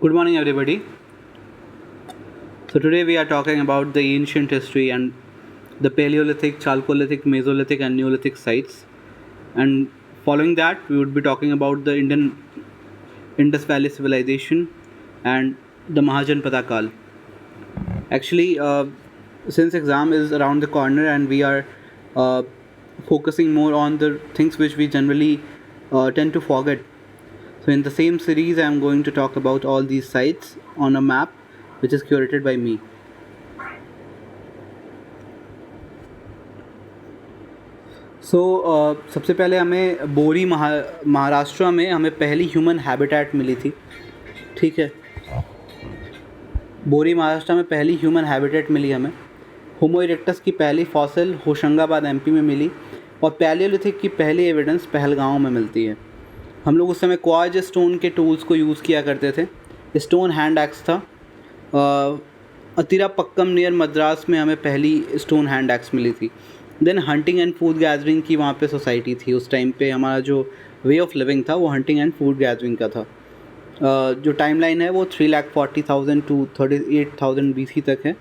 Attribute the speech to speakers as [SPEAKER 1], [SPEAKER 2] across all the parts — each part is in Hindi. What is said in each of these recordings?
[SPEAKER 1] Good morning, everybody. So, today we are talking about the ancient history and the Paleolithic, Chalcolithic, Mesolithic, and Neolithic sites. And following that, we would be talking about the Indian Indus Valley civilization and the Mahajanpada Kal. Actually, since exam is around the corner and we are uh, focusing more on the things which we generally tend to forget. So, in the same series, I am going to talk about all these sites on a map which is curated by me. सो सबसे पहले हमें महाराष्ट्र में हमें पहली ह्यूमन हैबिटेट मिली थी. ठीक है, बोरी महाराष्ट्र में पहली ह्यूमन हैबिटेट मिली हमें. होमो इरेक्टस की पहली फॉसिल होशंगाबाद एमपी में मिली और पैलियोलिथिक की पहली एविडेंस पहलगांव में मिलती है. हम लोग उस समय क्वार्ज स्टोन के टूल्स को यूज़ किया करते थे. स्टोन हैंड एक्स था. अतिरापक्कम नियर मद्रास में हमें पहली स्टोन हैंड एक्स मिली थी. Then hunting and food gathering की वहाँ पे सोसाइटी थी. उस टाइम पे हमारा जो वे ऑफ लिविंग था वो हंटिंग एंड फूड गैदरिंग का था. जो टाइमलाइन है वो 3,40,000 टू 38,000 BC तक है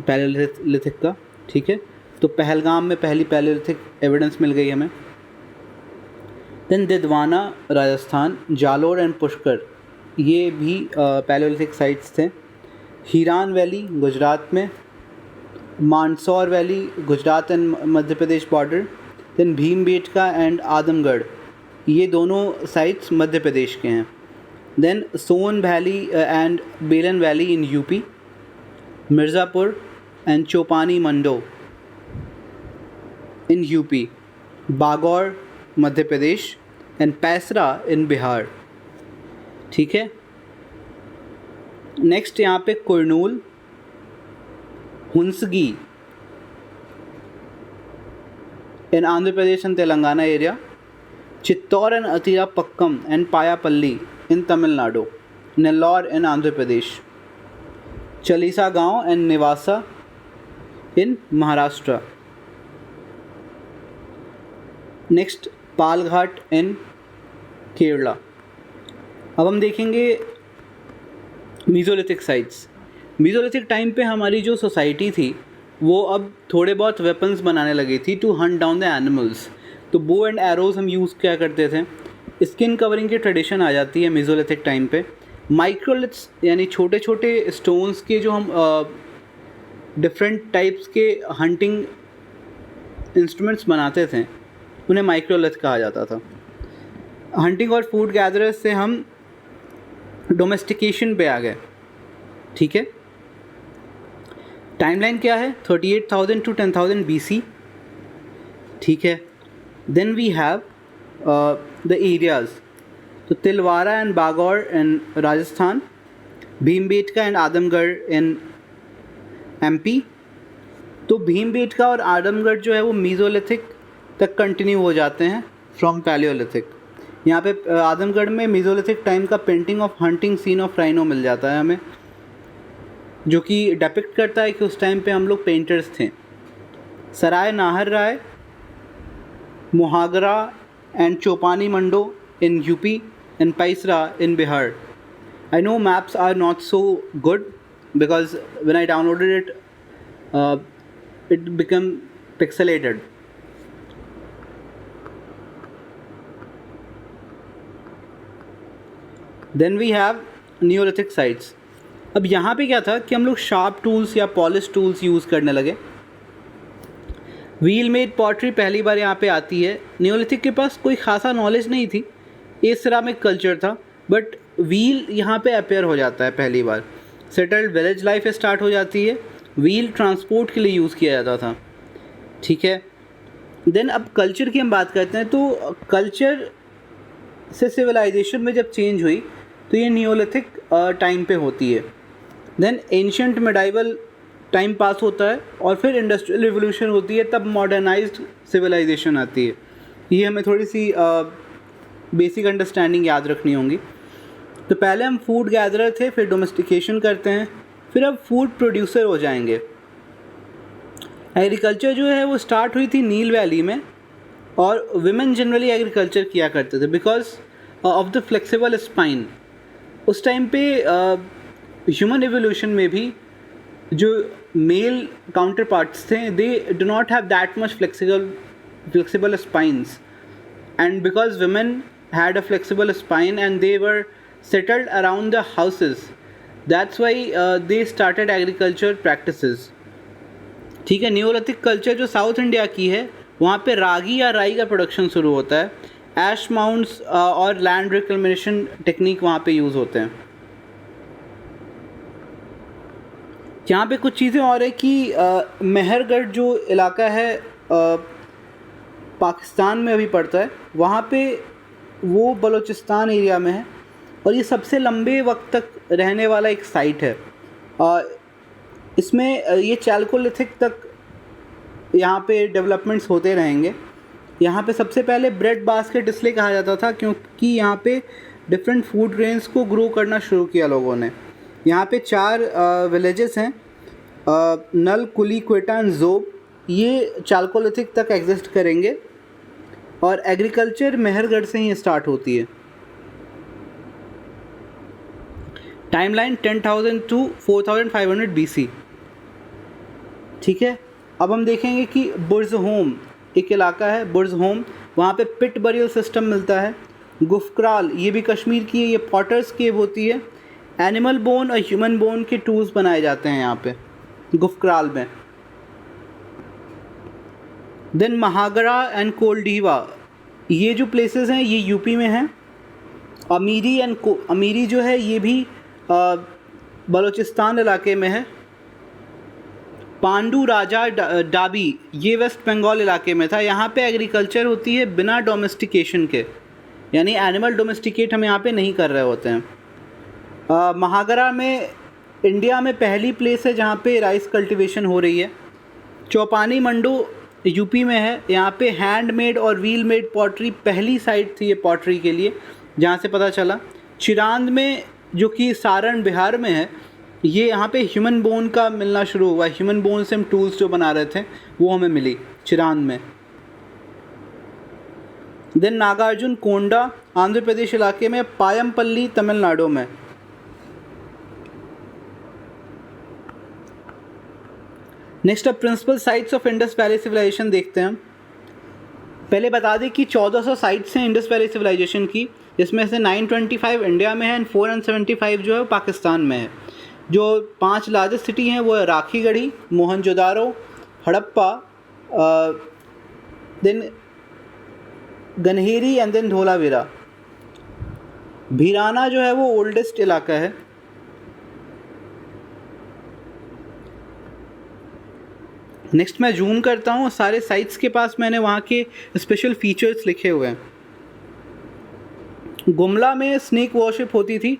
[SPEAKER 1] पैलेलिथिक का. ठीक है, तो पहलगाम में पहली पैलेलिथिक एविडेंस मिल गई हमें. देन दिदवाना राजस्थान, जालोर एंड पुष्कर ये भी पैलेलिथिक साइट्स थे. हीरान वैली गुजरात में, Mansaur valley Gujarat and Madhya Pradesh border. Then Bhimbetka and Adamgarh ये दोनों साइट्स मध्य प्रदेश के हैं. Then Son valley and Belan valley in UP, Mirzapur and Chopani Mando in UP, Bagor Madhya Pradesh and Paisra in Bihar. ठीक है, नेक्स्ट यहाँ पे Kurnool, Hunsgi in Andhra Pradesh and Telangana area, Chittor and Atirapakkam and Payapalli in Tamil Nadu, Nellore in Andhra Pradesh, Chalisa Gaon and Nivasa in Maharashtra. Next, Palghat in Kerala. अब हम देखेंगे मीज़ोलिथिक साइट्स. मीज़ोलिथिक टाइम पे हमारी जो सोसाइटी थी वो अब थोड़े बहुत वेपन्स बनाने लगी थी to hunt down the animals. तो बो एंड एरोज़ हम यूज़ किया करते थे. स्किन कवरिंग की ट्रेडिशन आ जाती है मीज़ोलिथिक टाइम पे. माइक्रोलिथ्स यानी छोटे छोटे स्टोन्स के जो हम डिफरेंट टाइप्स के हंटिंग इंस्ट्रूमेंट्स बनाते थे उन्हें माइक्रोलिथ कहा जाता था. हंटिंग और फूड गैदरर्स से हम डोमेस्टिकेशन पे आ गए. ठीक है, टाइमलाइन क्या है? 38,000 टू 10,000 BC. ठीक है, then we have the areas. तो Tilwara and Bagor in Rajasthan, Bhimbetka and Adamgarh in MP. तो भीमबेटका और आदमगढ़ जो है वो मीज़ोलिथिक तक कंटिन्यू हो जाते हैं फ्रॉम पैलियोलिथिक. यहाँ पे आदमगढ़ में मीज़ोलिथिक टाइम का painting of hunting scene of rhino मिल जाता है हमें, जो कि डिपिक्ट करता है कि उस टाइम पे हम लोग पेंटर्स थे. Sarai Nahar Rai, Mahagara and Chopani Mando in UP and Paisra in Bihar. I know maps are not so good because when I downloaded it became pixelated. Then we have Neolithic sites. अब यहाँ पे क्या था कि हम लोग शार्प टूल्स या पॉलिश टूल्स यूज़ करने लगे. व्हील मेड पॉटरी पहली बार यहाँ पे आती है. नियोलिथिक के पास कोई खासा नॉलेज नहीं थी, ये सिरामिक कल्चर था, बट व्हील यहाँ पे अपेयर हो जाता है पहली बार. सेटल्ड विलेज लाइफ स्टार्ट हो जाती है. व्हील ट्रांसपोर्ट के लिए यूज़ किया जाता था. ठीक है, देन अब कल्चर की हम बात करते हैं. तो कल्चर से सिविलाइजेशन में जब चेंज हुई तो ये नियोलिथिक टाइम पे होती है. Then ancient medieval time pass होता है और फिर इंडस्ट्रियल रिवोल्यूशन होती है, तब मॉडर्नाइज्ड सिविलाइजेशन आती है. ये हमें थोड़ी सी बेसिक अंडरस्टैंडिंग याद रखनी होंगी. तो पहले हम फूड गैदरर थे, फिर डोमेस्टिकेशन करते हैं, फिर अब फूड प्रोड्यूसर हो जाएंगे. एग्रीकल्चर जो है वो स्टार्ट हुई थी नील वैली में और विमेन जनरली एग्रीकल्चर किया करते थे because of the flexible spine. उस टाइम पे ह्यूमन एवोल्यूशन में भी जो मेल काउंटर पार्ट्स थे, they do not have that much flexible spines, and because women had a flexible spine and they were settled around the houses, that's why they started agriculture practices. ठीक है, न्यूलिथिक कल्चर जो साउथ इंडिया की है, वहाँ पे रागी या राई का प्रोडक्शन शुरू होता है, ऐश माउंट्स और लैंड रिक्लेमेशन टेक्निक वहाँ पे यूज़ होते हैं. यहाँ पे कुछ चीज़ें और है कि मेहरगढ़ जो इलाका है पाकिस्तान में अभी पड़ता है, वहाँ पे वो बलूचिस्तान एरिया में है और ये सबसे लंबे वक्त तक रहने वाला एक साइट है. इसमें ये चैल्कोलिथिक तक यहाँ पे डेवलपमेंट्स होते रहेंगे. यहाँ पे सबसे पहले ब्रेड बास्केट इसलिए कहा जाता था क्योंकि यहाँ पे डिफरेंट फूड ग्रेन्स को ग्रो करना शुरू किया लोगों ने. यहाँ पे 4 विलेजेस हैं, नल, कुली, क्वेटा एंड जोब. ये चाल्कोलिथिक तक एग्जिस्ट करेंगे और एग्रीकल्चर मेहरगढ़ से ही स्टार्ट होती है. Timeline 10,000 to 4,500 BC. ठीक है, अब हम देखेंगे कि बुर्ज़होम एक इलाका है, बुर्ज़होम, वहाँ पे पिट बरियल सिस्टम मिलता है. गुफक्राल, ये भी कश्मीर की है, ये पॉटर्स केव होती है. एनिमल बोन और ह्यूमन बोन के टूल्स बनाए जाते हैं यहाँ पे गुफक्राल में. देन महागरा एंड कोल्डीवा, ये जो प्लेसेस हैं ये यूपी में हैं. अमीरी जो है ये भी बलूचिस्तान इलाके में है. पांडू राजा डाबी, ये वेस्ट बंगाल इलाके में था. यहाँ पे एग्रीकल्चर होती है बिना डोमेस्टिकेशन के, यानी एनिमल डोमेस्टिकेट हम यहाँ पे नहीं कर रहे होते हैं. महागरा में इंडिया में पहली प्लेस है जहाँ पे राइस कल्टीवेशन हो रही है. चौपानी मंडो यूपी में है, यहाँ पे हैंडमेड और व्हील मेड पॉटरी पहली साइट थी ये पॉटरी के लिए, जहाँ से पता चला. चिरांद में जो कि सारण बिहार में है, ये यहाँ पे ह्यूमन बोन का मिलना शुरू हुआ. ह्यूमन बोन से हम टूल्स जो बना रहे थे वो हमें मिली चिरांद में. देन नागार्जुन कोंडा आंध्र प्रदेश इलाके में, पायमपल्ली तमिलनाडु में. नेक्स्ट अब principal sites of Indus valley civilization देखते हैं हम. पहले बता दें कि 1400 साइट्स हैं इंडस वैली सिविलाइजेशन की, जिसमें से 925 इंडिया में है एंड 475 जो है पाकिस्तान में है. जो 5 लार्जेस्ट सिटी हैं वो है Rakhigarhi, Mohenjodaro, Harappa, then Ganeri and then Dholavira. Bhirrana जो है वो ओल्डेस्ट इलाका है. नेक्स्ट मैं जूम करता हूँ, सारे साइट्स के पास मैंने वहाँ के स्पेशल फीचर्स लिखे हुए हैं. गुमला में स्नेक वॉरशिप होती थी.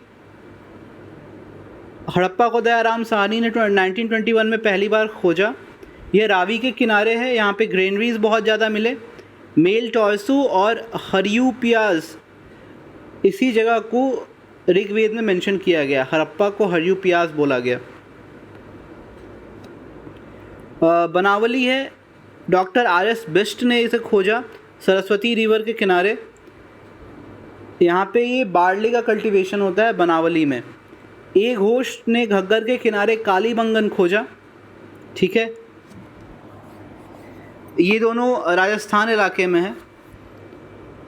[SPEAKER 1] हड़प्पा को दयाराम साहनी ने 1921 में पहली बार खोजा. यह रावी के किनारे है, यहाँ पे ग्रेनरीज बहुत ज़्यादा मिले. मेल टॉर्सो और हरियूपियाज, इसी जगह को ऋग्वेद में मेंशन किया गया. हड़प्पा को हरियूपियाज बोला गया. बनावली है, डॉक्टर RS बिस्ट ने इसे खोजा सरस्वती रिवर के किनारे. यहाँ पे ये बार्ली का कल्टीवेशन होता है बनावली में. एक घोष ने घग्गर के किनारे कालीबंगन खोजा. ठीक है, ये दोनों राजस्थान इलाके में है.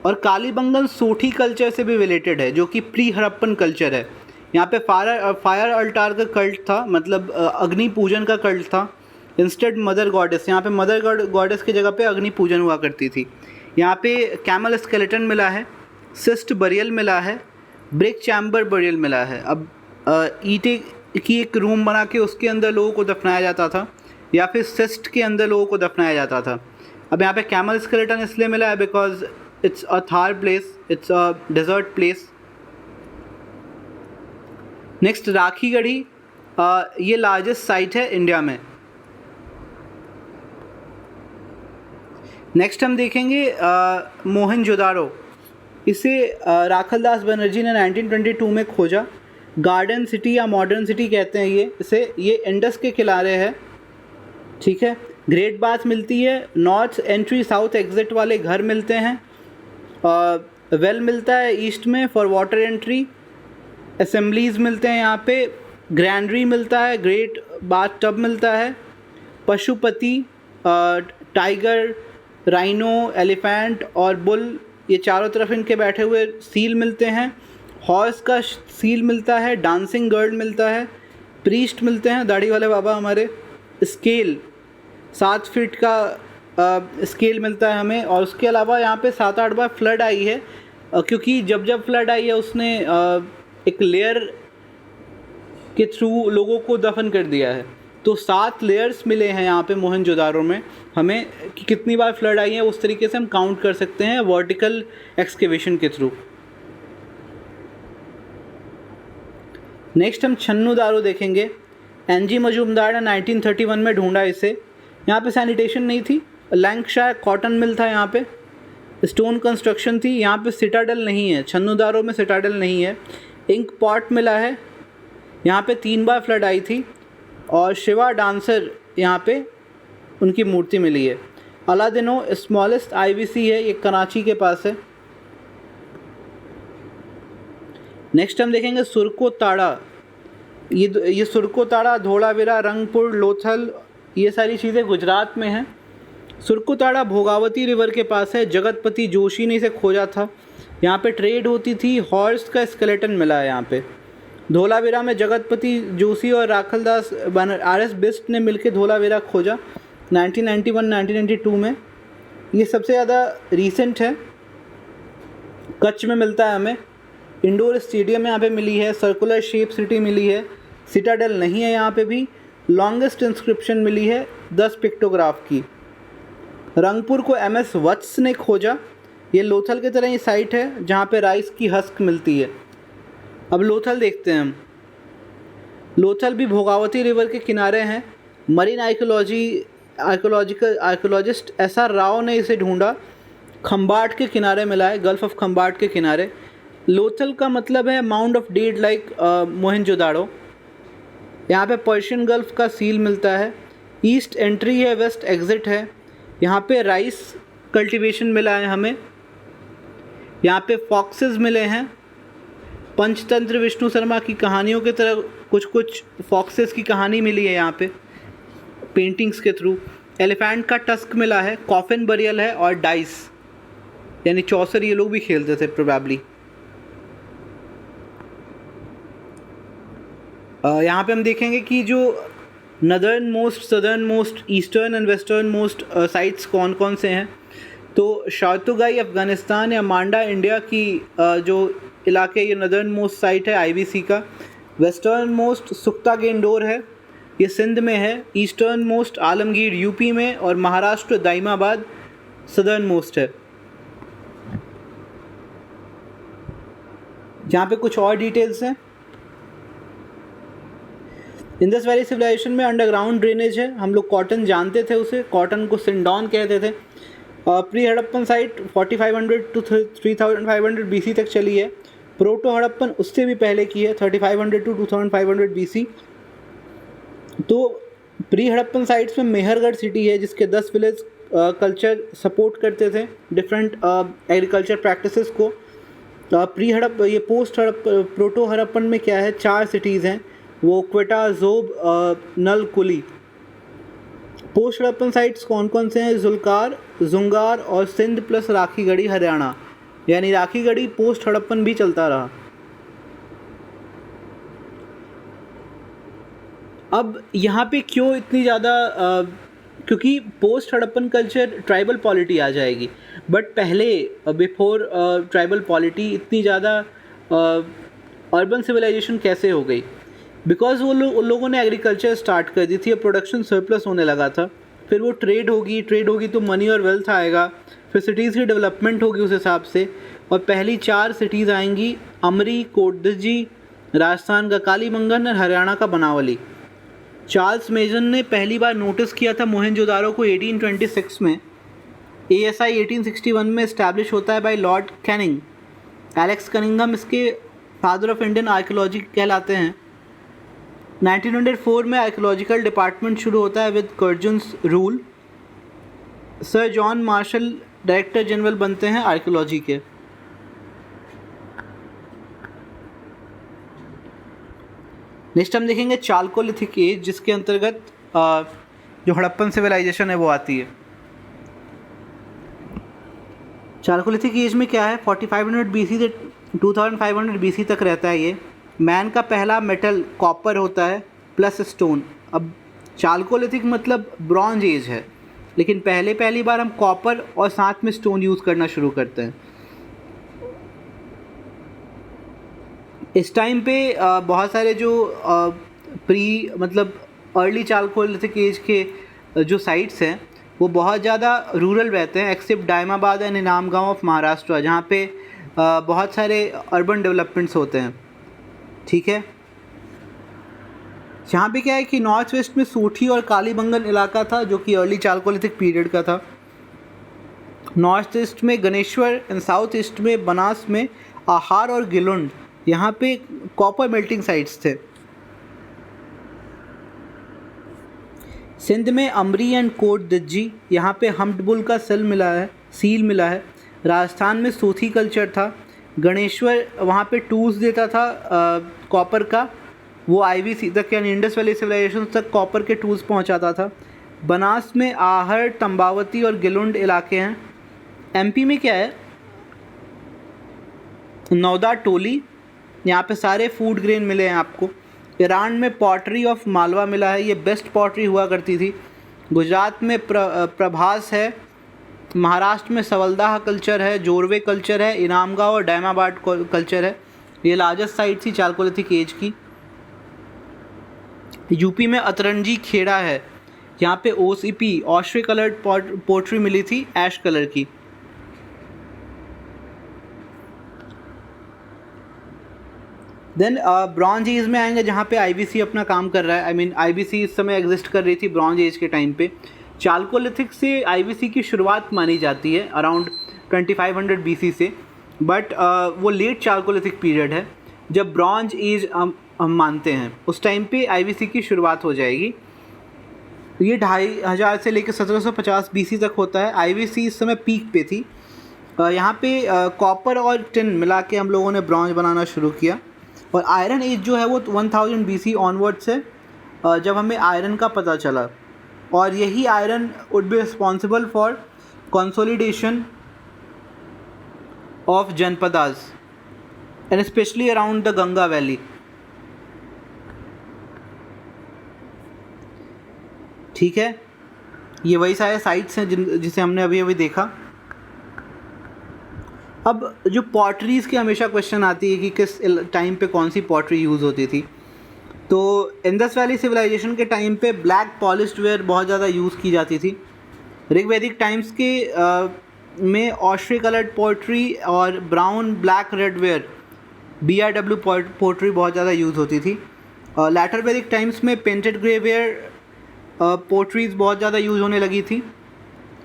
[SPEAKER 1] और कालीबंगन सोठी कल्चर से भी रिलेटेड है, जो कि प्री हड़प्पन कल्चर है. यहाँ पे फायर अल्टार का कल्ट था, मतलब अग्नि पूजन का कल्ट था. इंस्टेड मदर गॉडेस, यहाँ पे मदर गॉडेस की जगह पे अग्नि पूजन हुआ करती थी. यहाँ पे कैमल स्केलेटन मिला है, सिस्ट बरियल मिला है, ब्रिक चैम्बर बरियल मिला है. अब ईंटे की एक रूम बना के उसके अंदर लोगों को दफनाया जाता था, या फिर सिस्ट के अंदर लोगों को दफनाया जाता था. अब यहाँ पे कैमल स्केलेटन इसलिए मिला है because it's a Thar place, it's a desert place. Next Rakhigarhi, ये लार्जेस्ट साइट है इंडिया में. नेक्स्ट हम देखेंगे मोहनजोदारो. इसे राखलदास बनर्जी ने 1922 में खोजा. गार्डन सिटी या मॉडर्न सिटी कहते हैं ये इंडस के किनारे है. ठीक है, ग्रेट बाथ मिलती है, नॉर्थ एंट्री साउथ एग्जिट वाले घर मिलते हैं, वेल मिलता है ईस्ट में फॉर वाटर एंट्री. असेंबलीज़ मिलते हैं यहाँ पे, ग्रैंडरी मिलता है, ग्रेट बाथ टब मिलता है, पशुपति, टाइगर, राइनो, एलिफेंट और बुल, ये चारों तरफ इनके बैठे हुए सील मिलते हैं। हॉर्स का सील मिलता है, डांसिंग गर्ल मिलता है, प्रीस्ट मिलते हैं, दाढ़ी वाले बाबा हमारे, स्केल 7 फीट का स्केल मिलता है हमें। और उसके अलावा यहाँ पे 7-8 बार फ्लड आई है, क्योंकि जब जब फ्लड आई है उसने एक लेयर के थ्रू लोगों को दफन कर दिया है। तो 7 लेयर्स मिले हैं यहाँ पे मोहनजोदारो में हमें, कि कितनी बार फ्लड आई है उस तरीके से हम काउंट कर सकते हैं वर्टिकल एक्सकेवेशन के थ्रू। नेक्स्ट हम छन्नूदारो देखेंगे। एनजी मजूमदार ने 1931 में ढूंढा इसे। यहाँ पे सैनिटेशन नहीं थी, लैंकशायर कॉटन मिल था यहाँ पे, स्टोन कंस्ट्रक्शन थी। यहाँ पे सिटाडेल नहीं है, छन्नूदारो में सिटाडेल नहीं है। इंक पॉट मिला है, यहाँ पे 3 बार फ्लड आई थी। और शिवा डांसर यहाँ पे उनकी मूर्ति मिली है। अलादिनो स्मॉलेस्ट आईवीसी है, ये कराची के पास है। नेक्स्ट हम देखेंगे सुरको ताड़ा। ये सुरको ताड़ा, धोलावीरा, रंगपुर, लोथल, ये सारी चीज़ें गुजरात में हैं। सुरको ताड़ा भोगावती रिवर के पास है, जगतपति जोशी ने इसे खोजा था। यहाँ पे ट्रेड होती थी, हॉर्स का स्केलेटन मिला है यहाँ पे। धोलावीरा में जगतपति जोशी और राखलदास RS बिस्ट ने मिलकर धोलावीरा खोजा 1991-1992 में। ये सबसे ज़्यादा रीसेंट है। कच्छ में मिलता है हमें, इंडोर स्टेडियम यहाँ पे मिली है, सर्कुलर शेप सिटी मिली है, सिटाडेल नहीं है यहाँ पे भी। लॉन्गेस्ट इंस्क्रिप्शन मिली है 10 पिक्टोग्राफ की। रंगपुर को MS वत्स ने खोजा। ये लोथल की तरह ये साइट है जहाँ पे राइस की हस्क मिलती है। अब लोथल देखते हैं हम। लोथल भी भोगावती रिवर के किनारे हैं। मरीन आर्कोलॉजिस्ट SR राव ने इसे ढूंढा। खम्बाट के किनारे मिला है, गल्फ ऑफ खम्बाट के किनारे। लोथल का मतलब है mound of dead like Mohenjodaro. यहाँ पे पर्शियन गल्फ का सील मिलता है। ईस्ट एंट्री है, वेस्ट एग्ज़िट है। यहाँ पे राइस कल्टीवेशन मिला है हमें। यहाँ पे फॉक्सेस मिले हैं। पंचतंत्र विष्णु शर्मा की कहानियों की तरह कुछ फॉक्सेस की कहानी मिली है यहाँ पे पेंटिंग्स के थ्रू। एलिफेंट का टस्क मिला है, कॉफिन बरियल है और डाइस, यानी चौसर ये लोग भी खेलते थे प्रोबेबली। यहाँ पे हम देखेंगे कि जो northern most, southern most, eastern and western most sites कौन कौन से हैं। तो शार्तुगाई अफ़गानिस्तान या मांडा इंडिया की जो इलाके, ये नदर्न मोस्ट साइट है IVC का। वेस्टर्न मोस्ट सुख्ता गेंडोर है, ये सिंध में है। ईस्टर्न मोस्ट आलमगीर UP में, और महाराष्ट्र दाइमाबाद सदर्न मोस्ट है। यहाँ पे कुछ और डिटेल्स हैं। इंडस वैली सिविलाइजेशन में अंडरग्राउंड ड्रेनेज है। हम लोग कॉटन जानते थे उसे, कॉटन को सिंडॉन कहते थे। Pre Harappan site 4500 to 3500 BC तक चली है। प्रोटो हड़प्पन उससे भी पहले की है, 3500 to 2500 BC। तो प्री हड़प्पन साइट्स में मेहरगढ़ सिटी है जिसके 10 विलेज कल्चर सपोर्ट करते थे डिफरेंट एग्रीकल्चर प्रैक्टिसेस को। प्री हड़प ये पोस्ट हड़प प्रोटो हड़प्पन में क्या है, 4 सिटीज़ हैं, वो क्वेटा, जोब, नल, कुली। पोस्ट हड़प्पन साइट्स कौन कौन से हैं, जुल्कार, जुंगार और सिंध प्लस राखीगढ़ी हरियाणा, यानी राखीगढ़ी पोस्ट हड़प्पन भी चलता रहा। अब यहाँ पे क्यों इतनी ज़्यादा, क्योंकि post Harappan culture tribal polity आ जाएगी, बट पहले बिफोर ट्राइबल पॉलिटी इतनी ज़्यादा अर्बन सिविलाइजेशन कैसे हो गई? बिकॉज उन लोगों ने एग्रीकल्चर स्टार्ट कर दी थी, प्रोडक्शन सरप्लस होने लगा था। फिर वो ट्रेड होगी तो मनी और वेल्थ आएगा, फिर सिटीज़ की डेवलपमेंट होगी उस हिसाब से। और पहली 4 सिटीज़ आएंगी, अमरी, कोटदजी, राजस्थान का कालीबंगन और हरियाणा का बनावली। चार्ल्स मेजन ने पहली बार नोटिस किया था मोहनजोदारो को 1826 में। ASI 1861 में इस्टेब्लिश होता है by Lord Canning. Alex Cunningham इसके फादर ऑफ इंडियन आर्कियोलॉजी कहलाते हैं। 1904 में आर्कियोलॉजिकल डिपार्टमेंट शुरू होता है with Curzon's rule. Sir John Marshall director general बनते हैं आर्कियोलॉजी के। नेक्स्ट हम देखेंगे चालकोलिथिक एज, जिसके अंतर्गत जो हड़प्पन सिविलाइजेशन है वो आती है। चालकोलिथिक एज में क्या है, 4500 BC से 2500 BC तक रहता है ये। मैन का पहला मेटल कॉपर होता है प्लस स्टोन। अब चालकोलिथिक मतलब ब्रॉन्ज एज है, लेकिन पहली बार हम कॉपर और साथ में स्टोन यूज़ करना शुरू करते हैं। इस टाइम पे बहुत सारे जो मतलब अर्ली चालकोलिथिक एज के जो साइट्स हैं वो बहुत ज़्यादा रूरल रहते हैं, एक्सेप्ट डायमाबाद एंड इनाम गाँव ऑफ महाराष्ट्र, जहाँ पे बहुत सारे अर्बन डेवलपमेंट्स होते हैं। ठीक है, यहाँ पे क्या है कि नॉर्थ वेस्ट में सोठी और कालीबंगन इलाका था जो कि अर्ली चालकोलिथिक पीरियड का था। नॉर्थ ईस्ट में गणेश्वर एंड साउथ ईस्ट में बनास में आहार और गिलुंड, यहाँ पे कॉपर मेल्टिंग साइट्स थे। सिंध में अमरी एंड कोट दज्जी, यहाँ पे हम्प्ड का सील मिला है। राजस्थान में सोथी कल्चर था। गणेश्वर वहाँ पे टूल्स देता था कॉपर का, वो IVC तक यानी इंडस वैली सिविलाइजेशन तक कॉपर के टूल्स पहुँचाता था। बनास में आहर, तंबावती और गिलुंड इलाके हैं। MP में क्या है, नौदा टोली, यहाँ पे सारे फूड ग्रेन मिले हैं आपको। ईरान में पॉटरी ऑफ मालवा मिला है, ये बेस्ट पॉटरी हुआ करती थी। गुजरात में प्रभास है। महाराष्ट्र में सवलदाह कल्चर है, जोरवे कल्चर है, इनामगांव और डायमाबाद कल्चर है। ये लार्जेस्ट साइट थी चालकोलिथिक एज की। यूपी में अतरंजी खेड़ा है, यहाँ पे OCP ऑस्ट्रे कलर्ड पोट्री मिली थी, ऐश कलर की। देन ब्रॉन्ज एज में आएंगे जहाँ पे IVC अपना काम कर रहा है। IVC इस समय एग्जिस्ट कर रही थी ब्रॉन्ज एज के टाइम पे। चालकोलिथिक से IVC की शुरुआत मानी जाती है अराउंड 2500 BC से, बट वो लेट चालकोलिथिक पीरियड है। जब ब्रॉन्ज एज हम मानते हैं उस टाइम पे IVC की शुरुआत हो जाएगी। ये 2500 से लेकर 1750 BC तक होता है। IVC इस समय पीक पे थी। यहाँ पे कॉपर और टिन मिला के हम लोगों ने ब्रॉन्ज बनाना शुरू किया। और आयरन एज जो है वो 1000 BC ऑनवर्ड्स है, जब हमें आयरन का पता चला, और यही iron would be responsible for consolidation of janapadas and specially around the Ganga valley. ठीक है, ये वही सारे साइट्स हैं जिसे हमने अभी अभी देखा। अब जो पॉटरीज़ की हमेशा क्वेश्चन आती है कि किस टाइम पे कौन सी पॉटरी यूज़ होती थी, तो इंडस वैली सिविलाइजेशन के टाइम पे ब्लैक पॉलिश्ड वेयर बहुत ज़्यादा यूज़ की जाती थी। ऋग्वैदिक टाइम्स के में ऑस्ट्रे कलर्ड पोट्री और brown black red ware BRW pottery बहुत ज़्यादा यूज़ होती थी। लैटर वैदिक टाइम्स में पेंटेड ग्रे वेयर पोट्रीज़ बहुत ज़्यादा यूज़ होने लगी थी।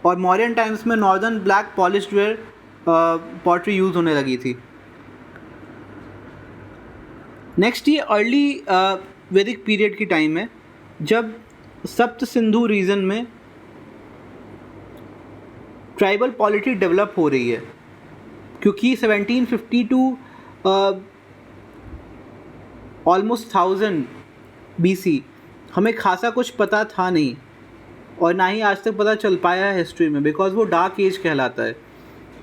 [SPEAKER 1] और मॉडर्न टाइम्स में northern black polished where pottery use होने लगी थी। नेक्स्ट ये अर्ली वैदिक पीरियड की टाइम है, जब सप्त सिंधु रीजन में ट्राइबल पॉलिटी डेवलप हो रही है, क्योंकि 1750 टू ऑलमोस्ट 1000 BC हमें खासा कुछ पता था नहीं, और ना ही आज तक पता चल पाया है हिस्ट्री में, बिकॉज वो डार्क एज कहलाता है।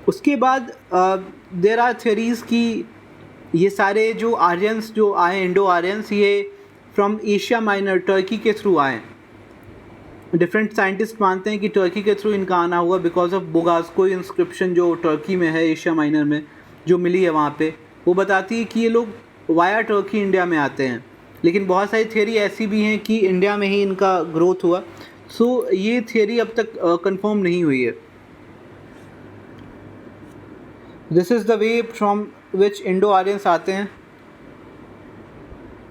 [SPEAKER 1] उसके बाद देर आर थ्योरीज़ कि ये सारे जो आर्यंस जो आए, इंडो आर्यंस, ये फ्रॉम एशिया माइनर, टर्की के थ्रू आए। डिफरेंट साइंटिस्ट मानते हैं कि टर्की के थ्रू इनका आना हुआ बिकॉज ऑफ बोगास्कोई इंस्क्रिप्शन जो टर्की में है, एशिया माइनर में जो मिली है वहाँ पे, वो बताती है कि ये लोग वाया टर्की इंडिया में आते हैं। लेकिन बहुत सारी थियोरी ऐसी भी हैं कि इंडिया में ही इनका ग्रोथ हुआ। सो ये थियोरी अब तक कंफर्म नहीं हुई है। This is the way from which Indo Aryans आते हैं।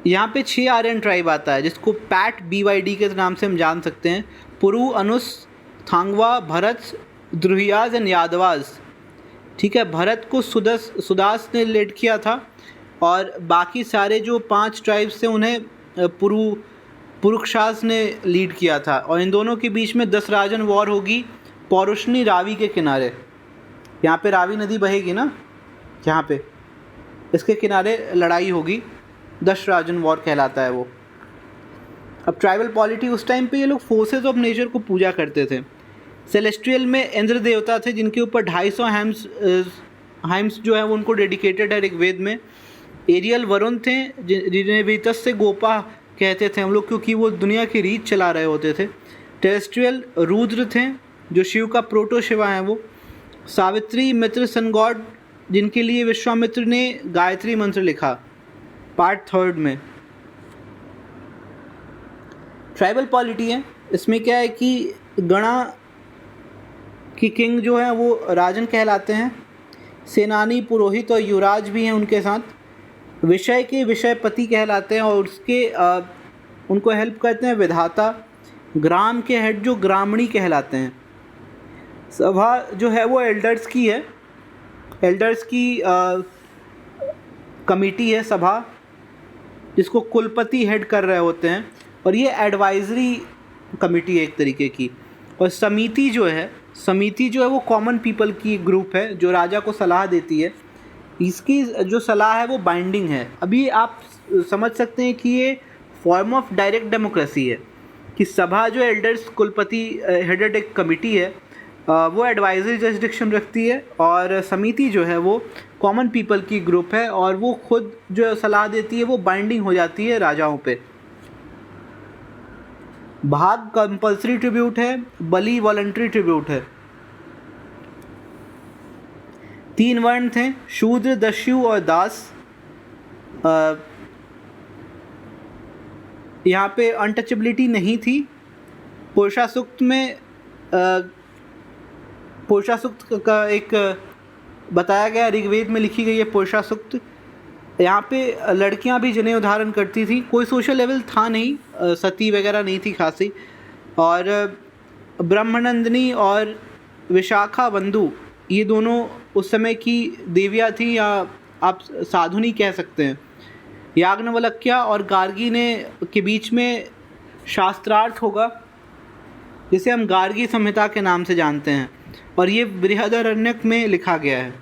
[SPEAKER 1] यहाँ पे 6 आर्यन ट्राइब आता है, जिसको पैट BYD के नाम से हम जान सकते हैं। पुरु, अनुस, थांगवा, भरत, द्रुहियाज एंड यादवाज। ठीक है, भरत को सुदास ने लीड किया था, और बाकी सारे जो 5 ट्राइब्स थे उन्हें पुरुक्षास ने लीड किया था। और इन दोनों के बीच में 10 राजन वॉर होगी पौरुषनी रावी के किनारे। यहाँ पे रावी नदी बहेगी ना, यहाँ पे इसके किनारे लड़ाई होगी। दशराजन वॉर कहलाता है वो। अब ट्राइबल पॉलिटी, उस टाइम पे ये लोग फोर्सेस ऑफ नेचर को पूजा करते थे। सेलेस्ट्रियल में इंद्र देवता थे जिनके ऊपर 250 हाइम्स जो है वो उनको डेडिकेटेड है ऋग्वेद में। एरियल वरुण थे जिन्हें वीतस से गोपा कहते थे हम लोग, क्योंकि वो दुनिया की रीत चला रहे होते थे। टेरेस्ट्रियल रुद्र थे जो शिव का प्रोटो शिवा हैं वो। सावित्री मित्र सन गॉड जिनके लिए विश्वामित्र ने गायत्री मंत्र लिखा पार्ट 3 में। ट्राइबल पॉलिटी है, इसमें क्या है कि गणा की किंग जो है वो राजन कहलाते हैं। सेनानी, पुरोहित और युवराज भी हैं उनके साथ। विषय के विषयपति कहलाते हैं और उनको हेल्प करते हैं विधाता। ग्राम के हेड जो ग्रामणी कहलाते हैं। सभा जो है वो एल्डर्स की है, एल्डर्स की कमिटी है सभा, जिसको कुलपति हेड कर रहे होते हैं, और ये एडवाइजरी कमिटी है एक तरीके की। और समिति जो है वो कॉमन पीपल की ग्रुप है जो राजा को सलाह देती है। इसकी जो सलाह है वो बाइंडिंग है। अभी आप समझ सकते हैं कि ये फॉर्म ऑफ डायरेक्ट डेमोक्रेसी है कि सभा जो एल्डर्स कुलपति हेडेड एक कमिटी है वो एडवाइजरी जरिस्डिक्शन रखती है, और समिति जो है वो कॉमन पीपल की ग्रुप है और वो खुद जो सलाह देती है वो बाइंडिंग हो जाती है राजाओं पे। भाग कंपल्सरी ट्रिब्यूट है, बलि वॉलंटरी ट्रिब्यूट है। 3 वर्ण थे, शूद्र, दस्यु और दास। यहाँ पे अनटचेबिलिटी नहीं थी। पुरुषा सूक्त में पुरुषा सूक्त का एक बताया गया, ऋग्वेद में लिखी गई है पुरुषा सूक्त। यहाँ पे लड़कियाँ भी जनेऊ धारण करती थी। कोई सोशल लेवल था नहीं, सती वगैरह नहीं थी खासी। और ब्रह्मनंदिनी और विशाखा बंधु ये दोनों उस समय की देवियाँ थी, या आप साधुनी कह सकते हैं। याज्ञवल्क्य और गार्गी ने के बीच में शास्त्रार्थ होगा जिसे हम गार्गी संहिता के नाम से जानते हैं, और ये बृहदारण्यक में लिखा गया है।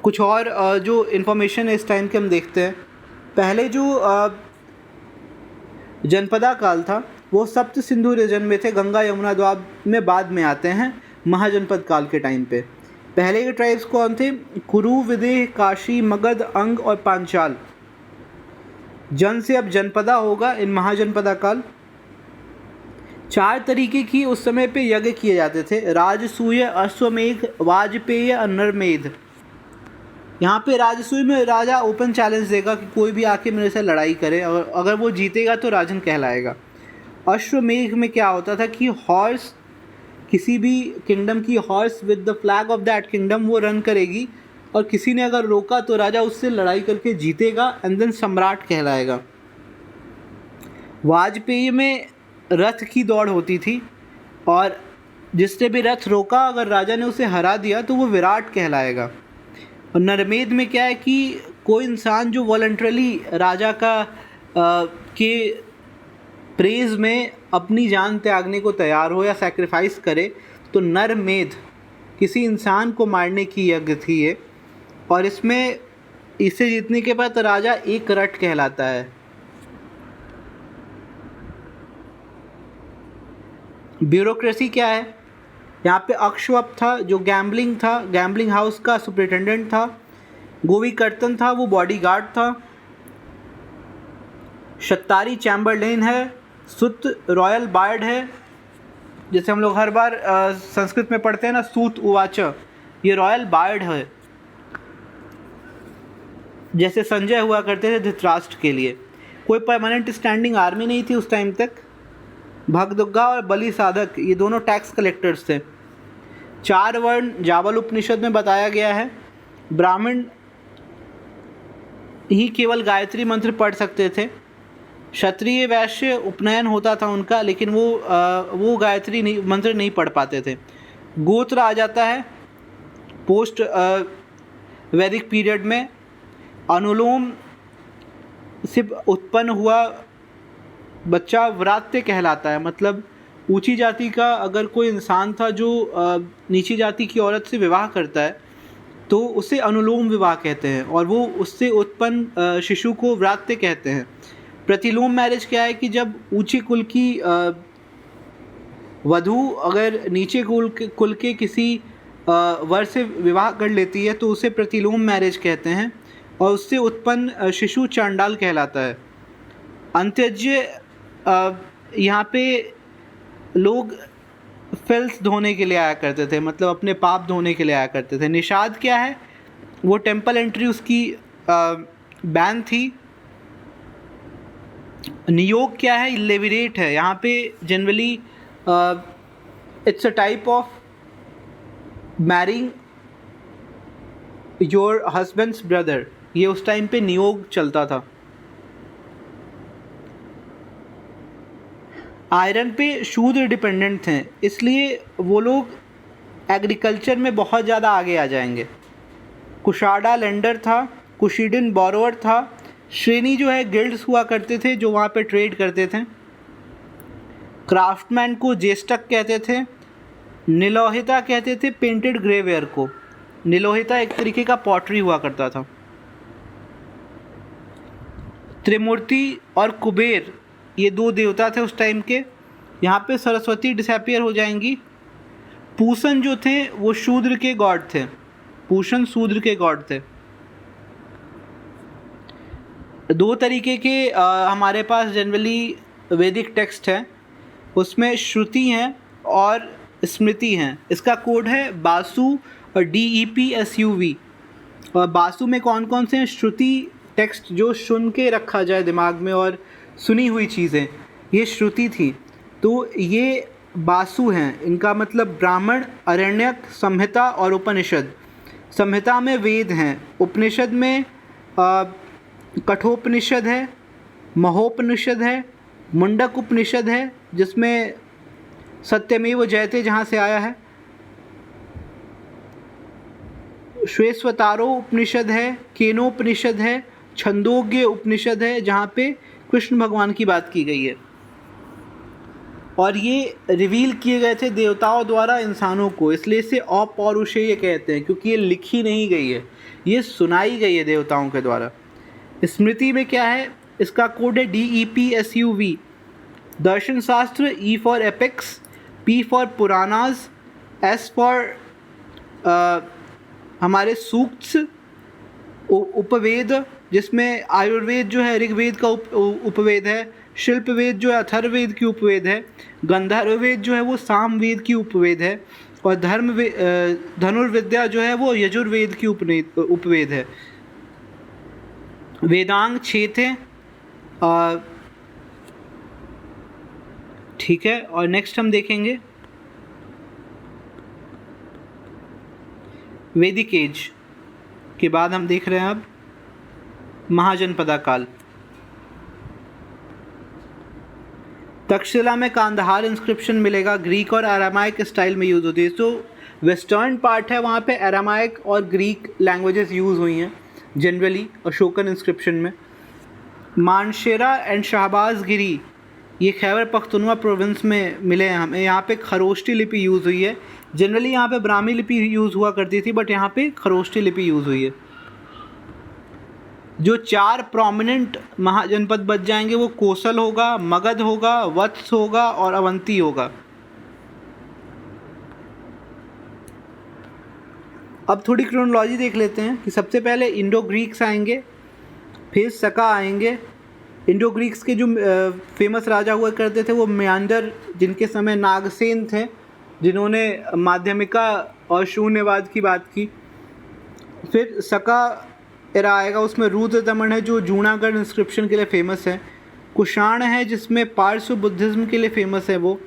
[SPEAKER 1] कुछ और जो इन्फॉर्मेशन है इस टाइम के हम देखते हैं। पहले जो जनपदा काल था वो सप्त सिंधु रीजन में थे, गंगा यमुना द्वाब में बाद में आते हैं महाजनपद काल के टाइम पे। पहले के ट्राइब्स कौन थे? कुरु, विदेह, काशी, मगध, अंग और पांचाल। जन से अब जनपदा होगा इन महाजनपदा काल। 4 तरीके की उस समय पे यज्ञ किए जाते थे, राजसूय, अश्वमेध, वाजपेय और नरमेध। यहाँ पे राजसूय में राजा ओपन चैलेंज देगा कि कोई भी आके मेरे से लड़ाई करे, और अगर वो जीतेगा तो राजन कहलाएगा। अश्वमेघ में क्या होता था कि हॉर्स, किसी भी किंगडम की horse with the flag of that kingdom वो रन करेगी, और किसी ने अगर रोका तो राजा उससे लड़ाई करके जीतेगा एंड देन सम्राट कहलाएगा। वाजपेयी में रथ की दौड़ होती थी, और जिसने भी रथ रोका अगर राजा ने उसे हरा दिया तो वो विराट कहलाएगा। और नरमेध में क्या है कि कोई इंसान जो वॉलंटरली राजा के प्रेज में अपनी जान त्यागने को तैयार हो या सैक्रिफाइस करे, तो नरमेध किसी इंसान को मारने की यज्ञ थी ये। और इसमें इसे जीतने के बाद राजा एक रट कहलाता है। ब्यूरोक्रेसी क्या है? यहाँ पे अक्षवप था जो गैम्बलिंग था, गैम्बलिंग हाउस का सुपरिटेंडेंट था। गोविकर्तन था, वो बॉडीगार्ड था। शतारी चैम्बरलेन है। सुत रॉयल बार्ड है, जैसे हम लोग हर बार संस्कृत में पढ़ते हैं ना, सूत उवाच, ये रॉयल बार्ड है, जैसे संजय हुआ करते थे धृतराष्ट्र के लिए। कोई परमानेंट स्टैंडिंग आर्मी नहीं थी उस टाइम तक। भगदुग्गा और बलि साधक ये दोनों टैक्स कलेक्टर्स थे। 4 वर्ण जावल उपनिषद में बताया गया है। ब्राह्मण ही केवल गायत्री मंत्र पढ़ सकते थे। क्षत्रिय वैश्य उपनयन होता था उनका, लेकिन वो गायत्री मंत्र नहीं पढ़ पाते थे। गोत्र आ जाता है पोस्ट वैदिक पीरियड में। अनुलोम से उत्पन्न हुआ बच्चा व्रात्य कहलाता है, मतलब ऊंची जाति का अगर कोई इंसान था जो नीची जाति की औरत से विवाह करता है तो उसे अनुलोम विवाह कहते हैं, और वो उससे उत्पन्न शिशु को व्रात्य कहते हैं। प्रतिलोम मैरिज क्या है कि जब ऊंचे कुल की वधू अगर नीचे कुल के किसी वर से विवाह कर लेती है तो उसे प्रतिलोम मैरिज कहते हैं, और उससे उत्पन्न शिशु चांडाल कहलाता है। अंत्यज्य यहाँ पे लोग फिल्थ धोने के लिए आया करते थे, मतलब अपने पाप धोने के लिए आया करते थे। निषाद क्या है, वो टेम्पल एंट्री उसकी बैन थी। नियोग क्या है, लेविरेट है। यहाँ पे generally it's a type of marrying your husband's brother, ये उस टाइम पे नियोग चलता था। आयरन पे शूद्र डिपेंडेंट थे, इसलिए वो लोग एग्रीकल्चर में बहुत ज़्यादा आगे आ जाएंगे। कुशाडा लेंडर था, कुशीडिन बोरोवर था। श्रेणी जो है गिल्ड्स हुआ करते थे जो वहाँ पे ट्रेड करते थे। क्राफ्टमैन को जेस्टक कहते थे। निलोहिता कहते थे पेंटेड ग्रेवेयर को। निलोहिता एक तरीके का पॉटरी हुआ करता था। त्रिमूर्ति और कुबेर ये दो देवता थे उस टाइम के। यहाँ पे सरस्वती डिसअपियर हो जाएंगी। पूषण जो थे वो शूद्र के गॉड थे। पूषण शूद्र के गॉड थे। दो तरीके के हमारे पास जनरली वैदिक टेक्स्ट है, उसमें श्रुति हैं और स्मृति हैं। इसका कोड है बासु और DEPSUV। और बासु में कौन कौन से हैं? श्रुति टेक्स्ट जो सुन के रखा जाए दिमाग में और सुनी हुई चीज़ें, ये श्रुति थी। तो ये बासु हैं, इनका मतलब ब्राह्मण, अरण्यक, संहिता और उपनिषद। संहिता में वेद हैं, उपनिषद में कठोपनिषद है, महोपनिषद है, मुंडक उपनिषद है जिसमें सत्यमेव जयते जहाँ से आया है, श्वेतवतारो उपनिषद है, केनोपनिषद है, छंदोग्य उपनिषद है जहाँ पे कृष्ण भगवान की बात की गई है। और ये रिवील किए गए थे देवताओं द्वारा इंसानों को, इसलिए इसे अपौरुषेय कहते हैं, क्योंकि ये लिखी नहीं गई है, ये सुनाई गई है देवताओं के द्वारा। स्मृति में क्या है, इसका कोड है DEPSUV। दर्शन शास्त्र E for epics, P for Puranas, S for हमारे सूक्त, उपवेद जिसमें आयुर्वेद जो है ऋग्वेद का उपवेद है, शिल्पवेद जो है अथर्ववेद की उपवेद है, गंधर्ववेद जो है वो सामवेद की उपवेद है, और धनुर्विद्या जो है वो यजुर्वेद की उपवेद है। वेदांग 6 थे। ठीक है, और नेक्स्ट हम देखेंगे वैदिक एज के बाद हम देख रहे हैं अब महाजनपदा काल। तक्षशिला में कांधार इंस्क्रिप्शन मिलेगा, ग्रीक और अरामाइक स्टाइल में यूज़ होती है। तो वेस्टर्न पार्ट है वहाँ पे अरामाइक और ग्रीक लैंग्वेजेस यूज़ हुई हैं जनरली अशोकन इंस्क्रिप्शन में। मानशेरा एंड शहबाज गिरी ये खैबर पख्तूनवा प्रोविंस में मिले हैं हमें। यहाँ पे खरोष्टी लिपि यूज़ हुई है। जनरली यहाँ पे ब्राह्मी लिपि यूज़ हुआ करती थी, बट यहाँ पे खरोष्टी लिपि यूज़ हुई है। जो 4 प्रोमिनेंट महाजनपद बच जाएंगे वो कोसल होगा, मगध होगा, वत्स होगा और अवंती होगा। अब थोड़ी क्रोनोलॉजी देख लेते हैं कि सबसे पहले इंडो ग्रीक्स आएंगे, फिर सका आएंगे। इंडो ग्रीक्स के जो फेमस राजा हुआ करते थे वो मेंडर, जिनके समय नागसेन थे, जिन्होंने माध्यमिका और शून्यवाद की बात की। फिर सका एरा आएगा, उसमें रुद्र दमन है जो जूनागढ़ इंस्क्रिप्शन के लिए फेमस है। कुषाण है जिसमें पारसो बुद्धिज़्म के लिए फेमस है। वो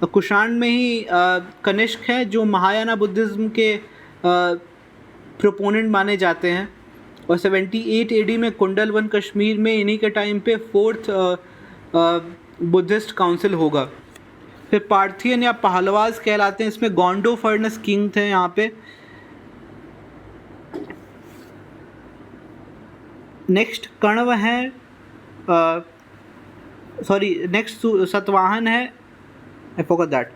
[SPEAKER 1] कुषाण में ही कनिष्क है जो महायाना बुद्धिज़्म के प्रोपोनेंट माने जाते हैं। और 78 AD में कुंडलवन कश्मीर में इन्हीं के टाइम पे 4th बुद्धिस्ट काउंसिल होगा। फिर पार्थियन या पहलवास कहलाते हैं, इसमें गोंडो फर्नस किंग थे यहाँ पे। नेक्स्ट कण्व है, नेक्स्ट सतवाहन है, I forgot that.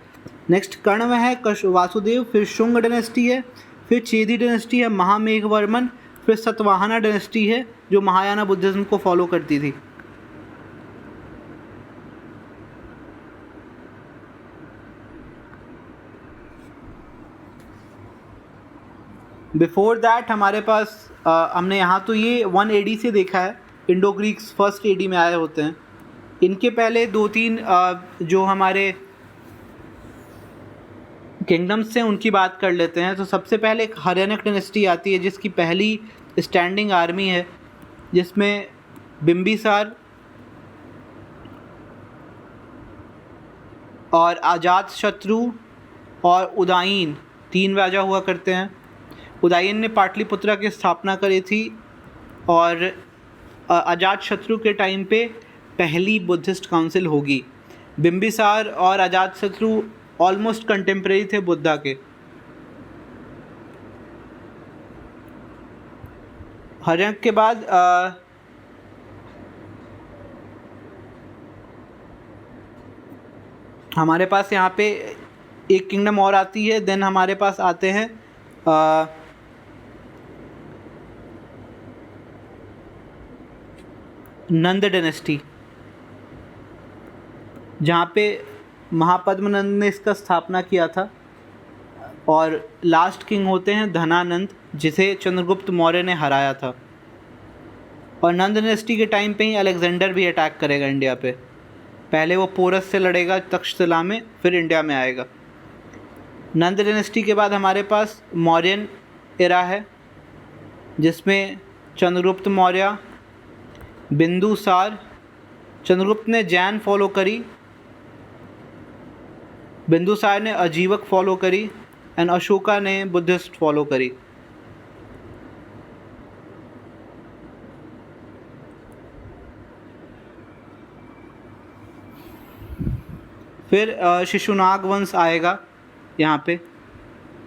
[SPEAKER 1] Next Kanva है, वासुदेव। फिर शुंग डायनेस्टी है, फिर चेदी डायनेस्टी है महामेघवर्मन, फिर सतवाहना डायनेस्टी है जो महायाना बुद्धिज्म को फॉलो करती थी। बिफोर दैट हमारे पास हमने यहाँ तो ये 1 AD से देखा है, इंडो ग्रीक्स फर्स्ट AD में आए होते हैं। इनके पहले 2-3 जो हमारे किंगडम्स हैं उनकी बात कर लेते हैं। तो सबसे पहले एक हर्याणक डायनेस्टी आती है जिसकी पहली स्टैंडिंग आर्मी है, जिसमें बिंबिसार और अजातशत्रु और उदयन 3 राजा हुआ करते हैं। उदयन ने पाटलिपुत्रा की स्थापना करी थी और अजातशत्रु के टाइम पे पहली बुद्धिस्ट काउंसिल होगी। बिंबिसार और अजातशत्रु ऑलमोस्ट कंटेम्प्रेरी थे बुद्धा के। हर्यक के बाद हमारे पास यहाँ पे एक किंगडम और आती है। देन हमारे पास आते हैं नंद डायनेस्टी, जहाँ पे महापद्मनंद ने इसका स्थापना किया था। और लास्ट किंग होते हैं धनानंद, जिसे चंद्रगुप्त मौर्य ने हराया था। और नंद डायनेस्टी के टाइम पे ही अलेक्जेंडर भी अटैक करेगा इंडिया पे। पहले वो पोरस से लड़ेगा तक्षशिला में, फिर इंडिया में आएगा। नंद डायनेस्टी के बाद हमारे पास मौर्यन एरा है, जिसमें चंद्रगुप्त मौर्य, बिंदुसार, चंद्रगुप्त ने जैन फॉलो करी, बिंदुसार ने अजीवक फॉलो करी एंड अशोका ने बुद्धिस्ट फॉलो करी। फिर शिशुनाग वंश आएगा यहाँ पे,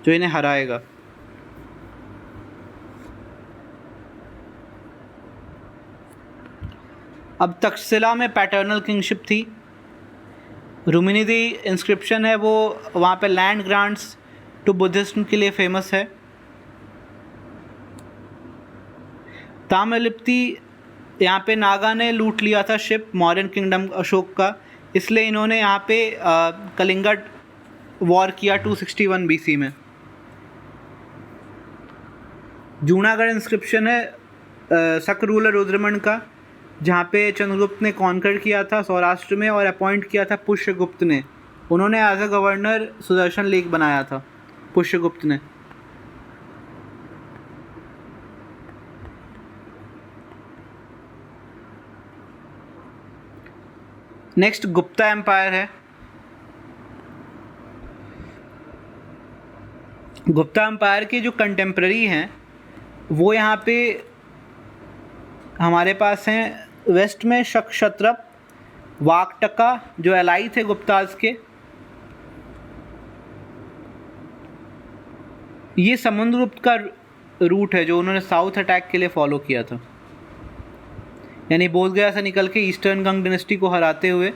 [SPEAKER 1] जो इन्हें हराएगा। अब तक्षशिला में पैटर्नल किंगशिप थी। रुक्मिणी इंस्क्रिप्शन है वो वहाँ पे लैंड ग्रांट्स टू बुद्धिज्म के लिए फेमस है। ताम्रलिप्ति यहाँ पे नागा ने लूट लिया था शिप मौर्यन किंगडम अशोक का, इसलिए इन्होंने यहाँ पे कलिंगा वॉर किया 261 BC में। जूनागढ़ इंस्क्रिप्शन है शक रूलर रुद्रमण का, जहाँ पे चंद्रगुप्त ने कॉन्कर किया था सौराष्ट्र में और अपॉइंट किया था पुष्यगुप्त ने। उन्होंने as a governor Sudarshan lake बनाया था पुष्यगुप्त ने। नेक्स्ट गुप्ता एम्पायर है। गुप्ता एम्पायर के जो कंटेम्प्रेरी हैं वो यहाँ पे हमारे पास हैं। वेस्ट में शक वाकटका जो एलाई थे गुप्ताज के। ये समुद्रगुप्त का रूट है जो उन्होंने साउथ अटैक के लिए फॉलो किया था, यानी बोधगया से निकल के ईस्टर्न गंग डायनेस्टी को हराते हुए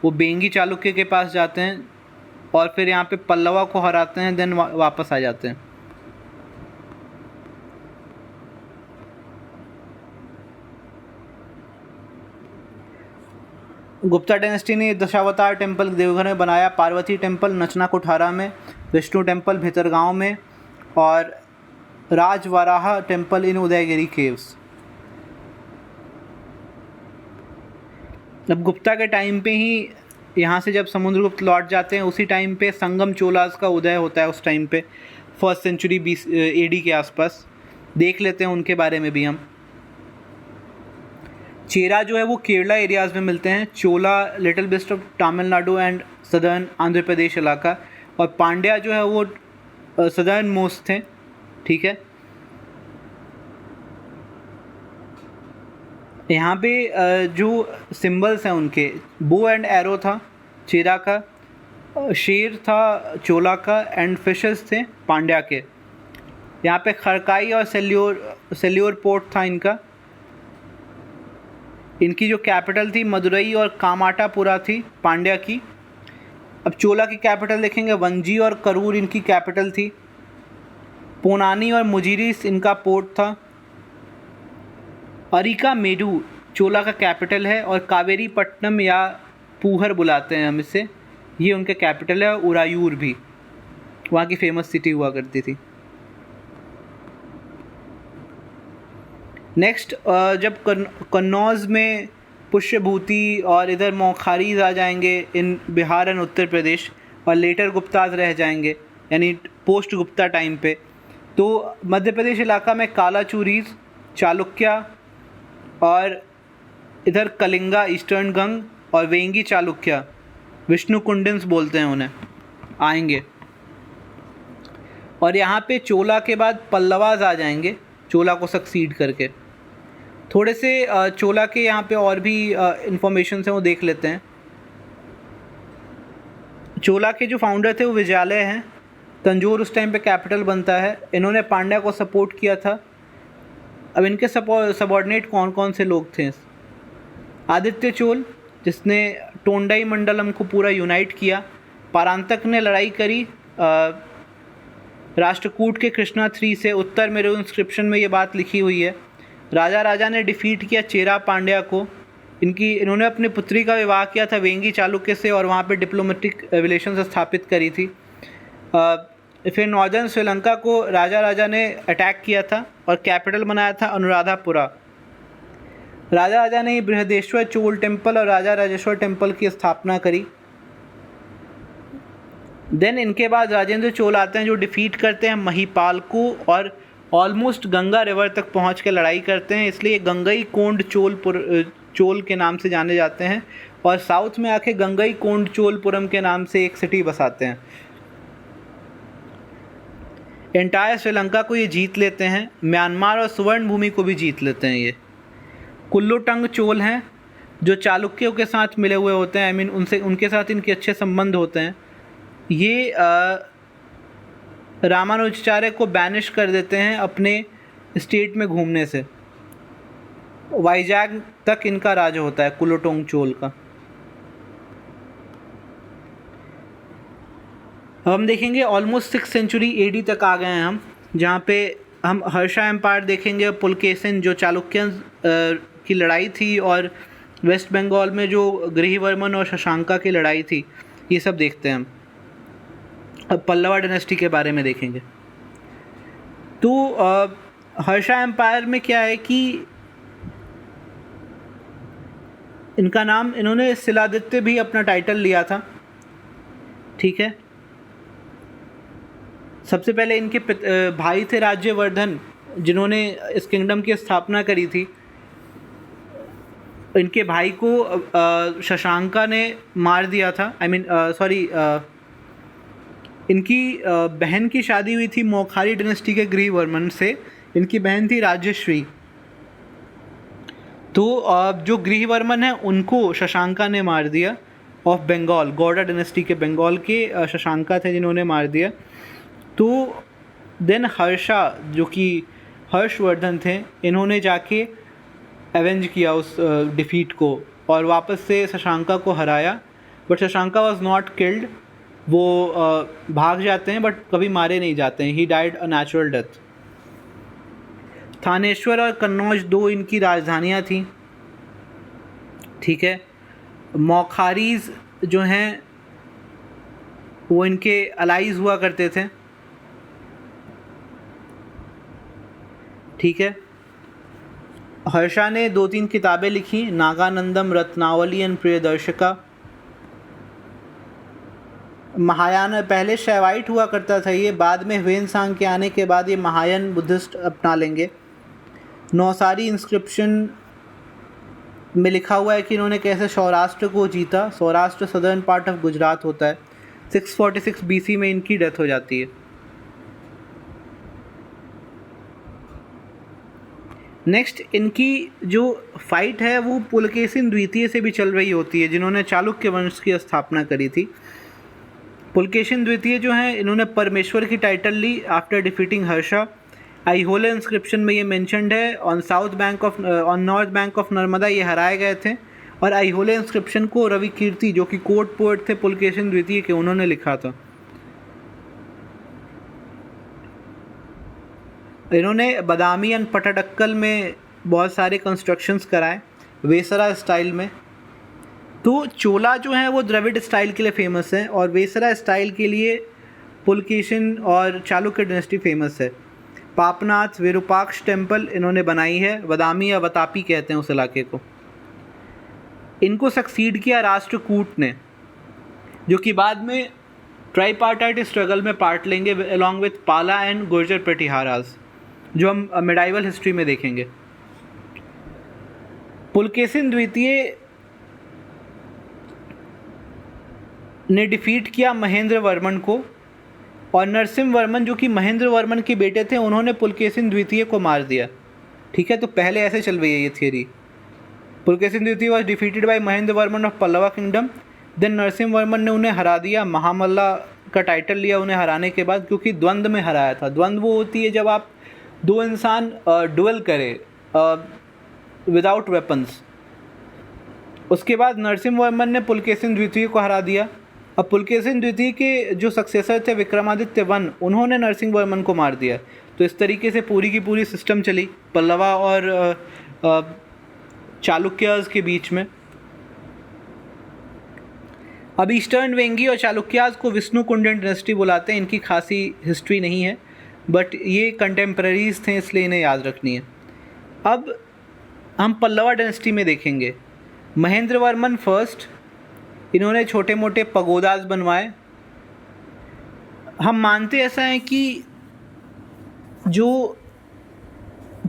[SPEAKER 1] वो बेंगी चालुक्य के पास जाते हैं और फिर यहाँ पे पल्लवा को हराते हैं, देन वापस आ जाते हैं। गुप्ता डायनेस्टी ने दशावतार टेम्पल देवघर में बनाया, पार्वती टेम्पल नचना कोठारा में, विष्णु टेम्पल भितरगांव में और राजवाराह टेम्पल इन उदयगिरी केव्स। अब गुप्ता के टाइम पे ही यहाँ से जब समुद्रगुप्त लौट जाते हैं उसी टाइम पे संगम चोलास का उदय होता है। उस टाइम पे 1st सेंचुरी AD के आसपास देख लेते हैं उनके बारे में भी हम। चेरा जो है वो केरला एरियाज़ में मिलते हैं, Chola little bit of Tamil Nadu and southern Andhra Pradesh इलाका, और पांड्या जो है वो सदर्न मोस्ट थे। ठीक है, यहाँ पे जो सिंबल्स हैं उनके बो एंड एरो था चेरा का, शेर था चोला का एंड फिशेस थे पांड्या के। यहाँ पे खरकाई और सेल्योर पोर्ट था इनका। इनकी जो कैपिटल थी मदुरई और कामाटापुरा थी पांड्या की। अब चोला की कैपिटल देखेंगे वंजी और करूर इनकी कैपिटल थी। पोनानी और मुजिरिस इनका पोर्ट था। अरिका मेडू चोला का कैपिटल है, और कावेरी पट्टनम या पूहर बुलाते हैं हम इसे, ये उनका कैपिटल है। उरायूर भी वहाँ की फेमस सिटी हुआ करती थी। नेक्स्ट जब कन्नौज में पुष्यभूति और इधर मौखारीज आ जाएंगे इन बिहार एंड उत्तर प्रदेश, और लेटर गुप्ताज रह जाएंगे यानी पोस्ट गुप्ता टाइम पे। तो मध्य प्रदेश इलाका में कालाचूरीज, चालुक्या और इधर कलिंगा, ईस्टर्न गंग और वेंगी चालुक्या, विष्णु कुंडिन्स बोलते हैं उन्हें, आएंगे। और यहाँ पे चोला के बाद पल्लवाज आ जाएंगे चोला को सक्सीड करके। थोड़े से चोला के यहाँ पे और भी इंफॉर्मेशन है वो देख लेते हैं। चोला के जो फाउंडर थे वो विजयालय हैं। तंजौर उस टाइम पे कैपिटल बनता है। इन्होंने पांड्या को सपोर्ट किया था। अब इनके सबॉर्डिनेट कौन कौन से लोग थे? आदित्य चोल, जिसने टोंडई मंडलम को पूरा यूनाइट किया। परांतक ने लड़ाई करी राष्ट्रकूट के कृष्णा 3 से। उत्तर मेरे इंस्क्रिप्शन में ये बात लिखी हुई है। राजा ने डिफीट किया चेरा पांड्या को। इन्होंने अपनी पुत्री का विवाह किया था वेंगी चालुक्य से, और वहाँ पे डिप्लोमेटिक रिलेशंस स्थापित करी थी। फिर नॉर्दर्न श्रीलंका को राजा ने अटैक किया था और कैपिटल बनाया था अनुराधापुरा। राजा ने बृहदेश्वर चोल टेम्पल और राजा राजेश्वर टेम्पल की स्थापना करी। देन इनके बाद राजेंद्र चोल आते हैं जो डिफीट करते हैं महिपाल को और ऑलमोस्ट गंगा रिवर तक पहुंच के लड़ाई करते हैं, इसलिए गंगई कोंड चोल के नाम से जाने जाते हैं। और साउथ में आके गंगई कोंड चोलपुरम के नाम से एक सिटी बसाते हैं। एंटायर श्रीलंका को ये जीत लेते हैं। म्यांमार और सुवर्ण भूमि को भी जीत लेते हैं। ये कुल्लूटंग चोल हैं जो चालुक्यों के साथ मिले हुए होते हैं। उनके साथ इनके अच्छे संबंध होते हैं। ये रामानुजाचार्य को बैनिश कर देते हैं अपने स्टेट में घूमने से। वाइजैग तक इनका राज होता है कुलोटोंग चोल का। अब हम देखेंगे ऑलमोस्ट 6th सेंचुरी AD तक आ गए हैं हम, जहाँ पे हम हर्षा एम्पायर देखेंगे। पुलकेशिन जो चालुक्यन की लड़ाई थी, और वेस्ट बंगाल में जो गृहवर्मन और शशांका की लड़ाई थी, ये सब देखते हैं हम। अब पल्लवा डायनेस्टी के बारे में देखेंगे। तो हर्षा एम्पायर में क्या है कि इनका नाम, इन्होंने शिलादित्य भी अपना टाइटल लिया था, ठीक है। सबसे पहले इनके भाई थे राज्यवर्धन, जिन्होंने इस किंगडम की स्थापना करी थी। इनके भाई को शशांका ने मार दिया था। इनकी बहन की शादी हुई थी मौखारी डायनेस्टी के गृहवर्मन से। इनकी बहन थी राजश्री। तो जो गृहवर्मन है उनको शशांका ने मार दिया, ऑफ बंगाल, गौड़ा डायनेस्टी के बंगाल के शशांका थे जिन्होंने मार दिया। तो देन हर्षा, जो कि हर्षवर्धन थे, इन्होंने जाके एवेंज किया उस डिफीट को और वापस से शशांका को हराया। But Shashanka was not killed. वो भाग जाते हैं बट कभी मारे नहीं जाते हैं। He died a natural death. Thaneshwar और कन्नौज 2 इनकी राजधानियाँ थीं, ठीक है। मौखारीज जो हैं वो इनके अलाइज हुआ करते थे, ठीक है। हर्षा ने 2-3 किताबें लिखी, नागानंदम, रत्नावली एंड प्रियदर्शिका। महायान पहले शैवाइट हुआ करता था ये, बाद में ह्वेनसांग के आने के बाद ये महायान बुद्धिस्ट अपना लेंगे। नौसारी इंस्क्रिप्शन में लिखा हुआ है कि इन्होंने कैसे सौराष्ट्र को जीता। Saurashtra southern part of Gujarat होता है। 646 BC में इनकी डेथ हो जाती है। नेक्स्ट इनकी जो फाइट है वो पुलकेशिन द्वितीय से भी चल रही होती है, जिन्होंने चालुक्य वंश की स्थापना करी थी। पुलकेशिन द्वितीय जो हैं इन्होंने परमेश्वर की टाइटल ली after defeating Harsha. Aihole inscription में ये मेंशनड है। On north bank of Narmada ये हराए गए थे। और आईहोले इंस्क्रिप्शन को रवि कीर्ति, जो कि कोर्ट पोएट थे पुलकेशिन द्वितीय के, उन्होंने लिखा था। इन्होंने बादामी एंड पट्टाडक्कल में बहुत सारे कंस्ट्रक्शंस कराए वेसरा स्टाइल में। तो चोला जो है वो द्रविड़ स्टाइल के लिए फेमस है और वेसरा स्टाइल के लिए पुलकेशिन और चालुक्य डायनेस्टी फेमस है। पापनाथ विरूपाक्ष टेम्पल इन्होंने बनाई है, बादामी या वतापी कहते हैं उस इलाके को। इनको सक्सीड किया राष्ट्रकूट ने, जो कि बाद में ट्राईपार्टाइट स्ट्रगल में पार्ट लेंगे अलॉन्ग विथ पाला एंड गुर्जर प्रतिहारास, जो हम मेडाइवल हिस्ट्री में देखेंगे। पुलकेशिन द्वितीय ने डिफीट किया महेंद्र वर्मन को, और नरसिम्हा वर्मन जो कि महेंद्र वर्मन के बेटे थे उन्होंने पुलकेशिन द्वितीय को मार दिया। ठीक है, तो पहले ऐसे चल रही है ये थियरी। पुलकेशिन द्वितीय was defeated by Mahendravarman of Pallava kingdom, then Narasimhavarman ने उन्हें हरा दिया, महामल्ला का टाइटल लिया उन्हें हराने के बाद, क्योंकि द्वंद्व में हराया था। द्वंद्व वो होती है जब आप दो इंसान डुएल करें विदाउट वेपन्स। उसके बाद नरसिम्हा वर्मन ने पुलकेशिन द्वितीय को हरा दिया। अब पुलकेशिन द्वितीय के जो सक्सेसर थे विक्रमादित्य वन, उन्होंने नरसिंह वर्मन को मार दिया। तो इस तरीके से पूरी की पूरी सिस्टम चली पल्लवा और चालुक्यास के बीच में। अब ईस्टर्न वेंगी और चालुक्यास को विष्णु कुंडन डायनेस्टी बुलाते हैं। इनकी खासी हिस्ट्री नहीं है, बट ये कंटेम्प्रेरीज थे इसलिए इन्हें याद रखनी है। अब हम पल्लवा डायनेस्टी में देखेंगे महेंद्र वर्मन फर्स्ट, इन्होंने छोटे मोटे पगोदास बनवाए। हम मानते ऐसा है कि जो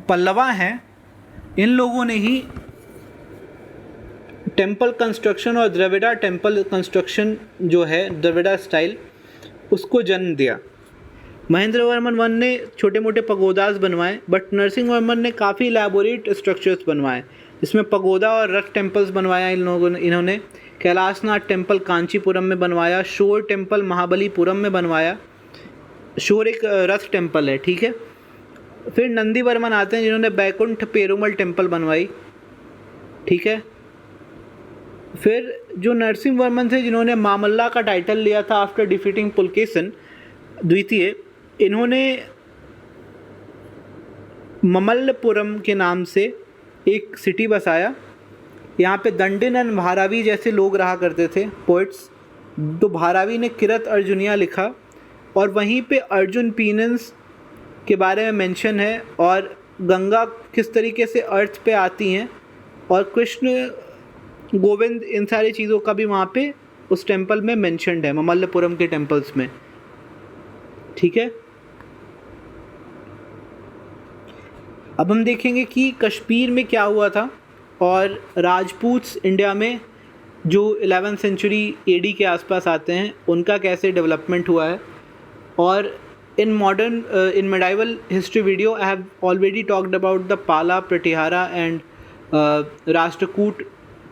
[SPEAKER 1] पल्लवा हैं इन लोगों ने ही टेम्पल कंस्ट्रक्शन और द्रविड़ा टेम्पल कंस्ट्रक्शन जो है द्रविड़ा स्टाइल, उसको जन्म दिया। महेंद्र वर्मन वन ने छोटे मोटे पगोदास बनवाए, बट नरसिंह वर्मन ने काफ़ी इलैबोरेट स्ट्रक्चर्स बनवाए, जिसमें पगोदा और रथ टेम्पल्स बनवाया इन लोगों ने। इन्होंने कैलाशनाथ टेम्पल कांचीपुरम में बनवाया, शोर टेम्पल महाबलीपुरम में बनवाया। शोर एक रथ टेम्पल है, ठीक है। फिर नंदी वर्मन आते हैं जिन्होंने बैकुंठ पेरुमल टेम्पल बनवाई, ठीक है। फिर जो नरसिंह वर्मन थे जिन्होंने मामल्ला का टाइटल लिया था आफ्टर डिफीटिंग पुलकेशिन द्वितीय, इन्होंने ममल्लपुरम के नाम से एक सिटी बसाया। यहाँ पे दंडिन एंड भारावी जैसे लोग रहा करते थे, पोइट्स। तो भारावी ने किरत अर्जुनिया लिखा और वहीं पे अर्जुन पीनेंस के बारे में मेंशन है, और गंगा किस तरीके से अर्थ पे आती हैं, और कृष्ण गोविंद, इन सारी चीज़ों का भी वहाँ पे उस टेम्पल में मेंशन्ड है, ममल्लपुरम के टेम्पल्स में, ठीक है। अब हम देखेंगे कि कश्मीर में क्या हुआ था और राजपूत्स इंडिया में जो 11th सेंचुरी एडी के आसपास आते हैं उनका कैसे डेवलपमेंट हुआ है। और in modern in medieval history video I have already talked about the Pala, Pratihara and Rashtrakuta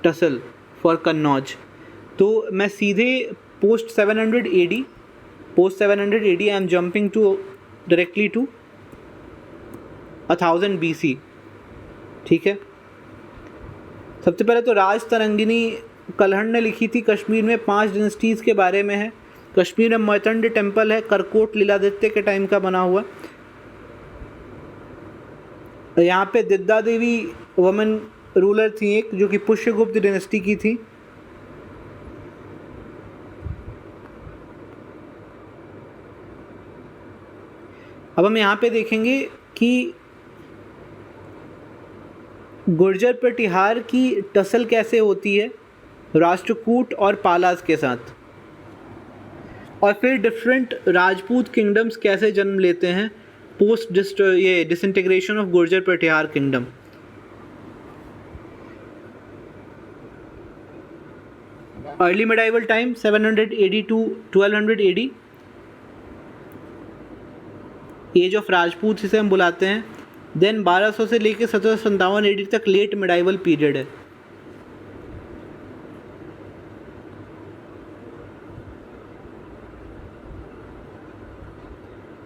[SPEAKER 1] tussle for Kannauj. तो मैं सीधे post 700 AD I am jumping to directly to 1000 BC, ठीक है। सबसे पहले तो राज तरंगिनी कलहण ने लिखी थी, कश्मीर में 5 डिनेस्टीज़ के बारे में है। कश्मीर में मैतंड टेम्पल है, करकोट लीलादित्य के टाइम का बना हुआ। यहाँ पे दिद्दा देवी वुमेन रूलर थी एक, जो कि पुष्यगुप्त डिनेस्टी की थी। अब हम यहाँ पे देखेंगे कि गुर्जर प्रतिहार की टसल कैसे होती है राष्ट्रकूट और पालास के साथ, और फिर डिफरेंट राजपूत किंगडम्स कैसे जन्म लेते हैं post disintegration of Gurjara Pratihara kingdom. Early medieval time 700 AD to 1200 AD, age of Rajput इसे हम बुलाते हैं। देन 1200 से लेकर 1757 AD तक लेट मेडाइवल पीरियड है।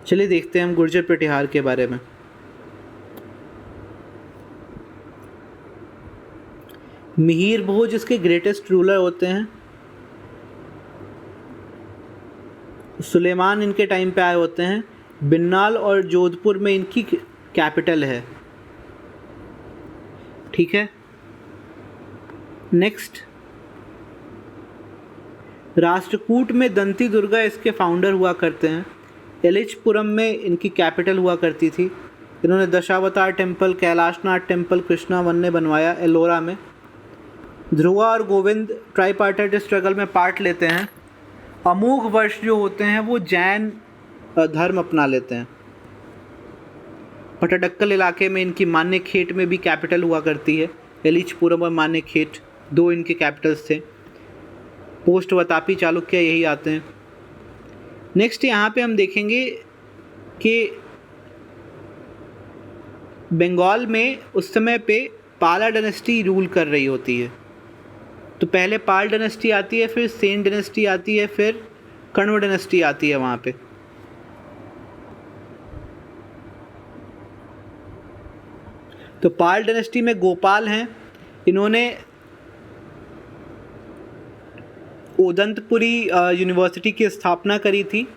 [SPEAKER 1] चलिए देखते हैं हम गुर्जर प्रतिहार के बारे में। मिहिर भोज इसके ग्रेटेस्ट रूलर होते हैं। सुलेमान इनके टाइम पे आए होते हैं। बिन्नाल और जोधपुर में इनकी कैपिटल है। ठीक है, नेक्स्ट, राष्ट्रकूट में दंती दुर्गा इसके फाउंडर हुआ करते हैं। एलिचपुरम में इनकी कैपिटल हुआ करती थी। इन्होंने Dashavatar temple, Kailashnath temple, Krishna one ने बनवाया एलोरा में। ध्रुवा और गोविंद ट्राईपार्टाइट स्ट्रगल में पार्ट लेते हैं। अमोघ वर्ष जो होते हैं वो जैन धर्म अपना लेते हैं। पट्टडकल इलाके में इनकी मान्यखेट में भी कैपिटल हुआ करती है। एलिचपुरम और मान्यखेट दो इनके कैपिटल्स थे। पोस्ट वतापी चालुक्य यही आते हैं। नेक्स्ट यहाँ पे हम देखेंगे कि बंगाल में उस समय पे पाला डायनेस्टी रूल कर रही होती है। तो पहले पाल डायनेस्टी आती है, फिर सेन डायनेस्टी आती है, फिर कण्व डायनेस्टी आती है वहाँ पे। तो पाल डायनेस्टी में गोपाल हैं, इन्होंने ओदंतपुरी यूनिवर्सिटी की स्थापना करी थी।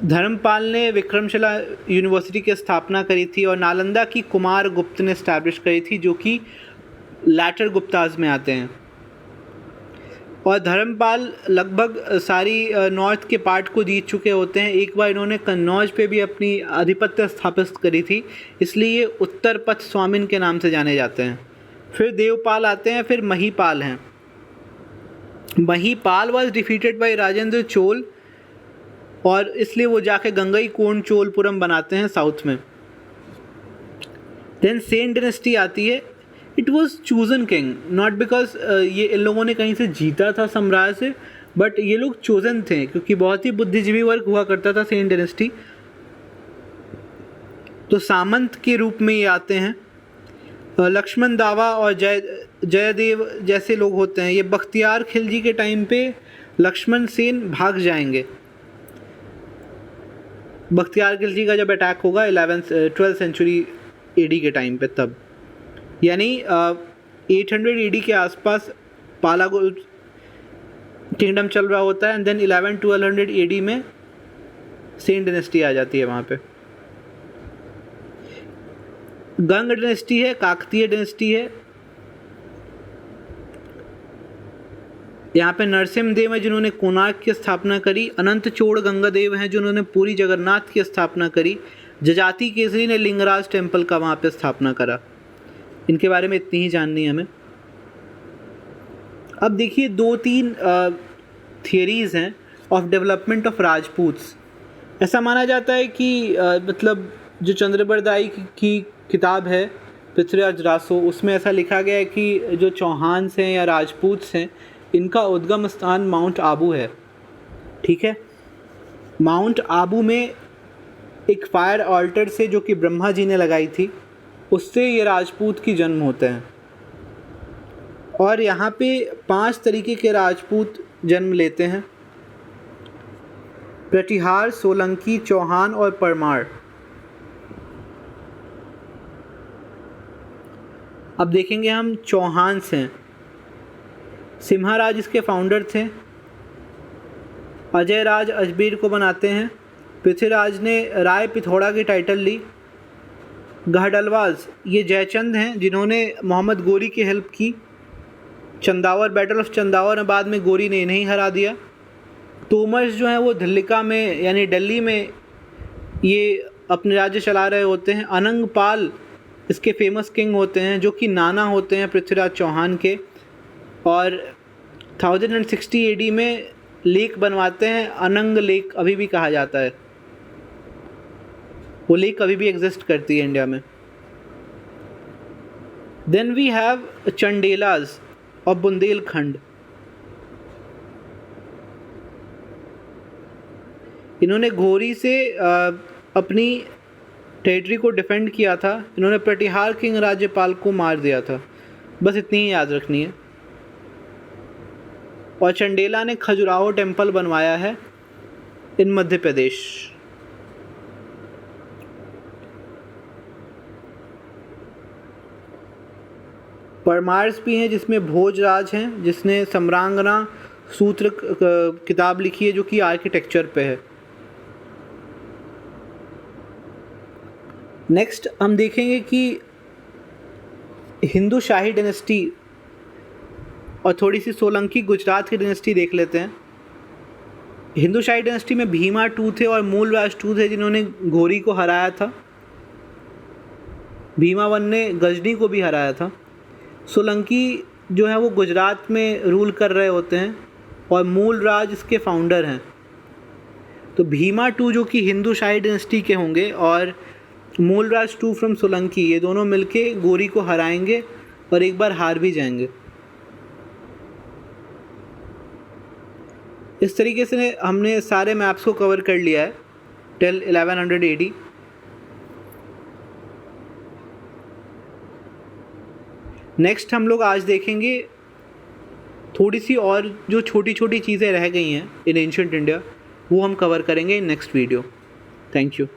[SPEAKER 1] धर्मपाल ने विक्रमशिला यूनिवर्सिटी की स्थापना करी थी और नालंदा की कुमार गुप्त ने इस्टेब्लिश करी थी, जो कि लैटर गुप्ताज में आते हैं। और धर्मपाल लगभग सारी नॉर्थ के पार्ट को जीत चुके होते हैं। एक बार इन्होंने कन्नौज पे भी अपनी आधिपत्य स्थापित करी थी, इसलिए उत्तर पथ स्वामिन के नाम से जाने जाते हैं। फिर देवपाल आते हैं, फिर महीपाल हैं। Mahipal was defeated bye Rajendra Chola और इसलिए वो जाके गंगई कोंड चोलपुरम बनाते हैं साउथ में। देन सेन डायनेस्टी आती है। It was chosen king, not because ये इन लोगों ने कहीं से जीता था साम्राज्य से, बट ये लोग चोजन थे क्योंकि बहुत ही बुद्धिजीवी वर्ग हुआ करता था सेन डायनेस्टी। तो सामंत के रूप में ये आते हैं। लक्ष्मण दावा और जयदेव जैसे लोग होते हैं। ये बख्तियार खिलजी के टाइम पे लक्ष्मण सेन भाग जाएंगे। बख्तियार खिलजी का जब अटैक होगा 12th सेंचुरी एडी के टाइम पे, तब यानी 800 एडी के आसपास पाला किंगडम चल रहा होता है। एंड देन 1100-1200 एडी में सेन डायनेस्टी आ जाती है वहाँ पे। गंग डायनेस्टी है, काकतीय डायनेस्टी है। यहाँ पे नरसिम्हदेव है जिन्होंने कोणार्क की स्थापना करी। अनंत चोड़ गंगादेव हैं जिन्होंने पूरी जगन्नाथ की स्थापना करी। जजाति केसरी ने लिंगराज टेम्पल का वहाँ पे स्थापना करा। इनके बारे में इतनी ही जाननी है हमें। अब देखिए 2-3 थियरीज़ हैं ऑफ डेवलपमेंट ऑफ राजपूत्स। ऐसा माना जाता है कि मतलब जो चंद्रबरदाई की किताब है पृथ्वीराज रासो, उसमें ऐसा लिखा गया है कि जो चौहान्स हैं या राजपूत्स हैं, इनका उद्गम स्थान माउंट आबू है। ठीक है, माउंट आबू में एक फायर ऑल्टर से, जो कि ब्रह्मा जी ने लगाई थी, उससे ये राजपूत की जन्म होते हैं। और यहाँ पे 5 तरीके के राजपूत जन्म लेते हैं: प्रतिहार, सोलंकी, चौहान और परमार। अब देखेंगे हम चौहान्स हैं। सिम्हाराज इसके फाउंडर थे। अजय राज अजमेर को बनाते हैं। पृथ्वीराज ने राय पिथौड़ा की टाइटल ली। गहडलवाज ये जयचंद हैं जिन्होंने मोहम्मद गोरी की हेल्प की। चंदावर, बैटल ऑफ चंदावर में बाद में गोरी ने इन्हें हरा दिया। तोमर्स जो हैं वो धिल्लिका में यानी दिल्ली में ये अपने राज्य चला रहे होते हैं। अनंगपाल इसके फेमस किंग होते हैं, जो कि नाना होते हैं पृथ्वीराज चौहान के। और 1060 एडी में लेक बनवाते हैं। अनंग लेक अभी भी कहा जाता है। वो लेक अभी भी एग्जिस्ट करती है इंडिया में। देन वी हैव चंडेलाज और बुंदेलखंड। इन्होंने घोरी से अपनी टेरिटरी को डिफेंड किया था। इन्होंने प्रतिहार किंग राज्यपाल को मार दिया था। बस इतनी ही याद रखनी है। और चंडेला ने खजुराहो टेम्पल बनवाया है इन मध्य प्रदेश। परमार्स भी हैं जिसमें भोजराज हैं, जिसने सम्रांगना सूत्र किताब लिखी है, जो कि आर्किटेक्चर पे है। नेक्स्ट हम देखेंगे कि हिंदू शाही डायनेस्टी और थोड़ी सी सोलंकी गुजरात की डायनेस्टी देख लेते हैं। हिंदू शाही डायनेस्टी में भीमा टू थे और मूलराज टू थे जिन्होंने घोरी को हराया था। भीमा वन ने गजनी को भी हराया था। सोलंकी जो है वो गुजरात में रूल कर रहे होते हैं और मूलराज इसके फाउंडर हैं। तो भीमा टू जो कि हिंदू शाही डायनेस्टी के होंगे और मूलराज टू फ्रॉम सोलंकी, ये दोनों मिलके गोरी को हराएंगे और एक बार हार भी जाएंगे। इस तरीके से हमने सारे मैप्स को कवर कर लिया है टिल 1100 AD। नेक्स्ट हम लोग आज देखेंगे थोड़ी सी और जो छोटी छोटी चीज़ें रह गई हैं इन एंशिएंट इंडिया, वो हम कवर करेंगे in next video. Thank you.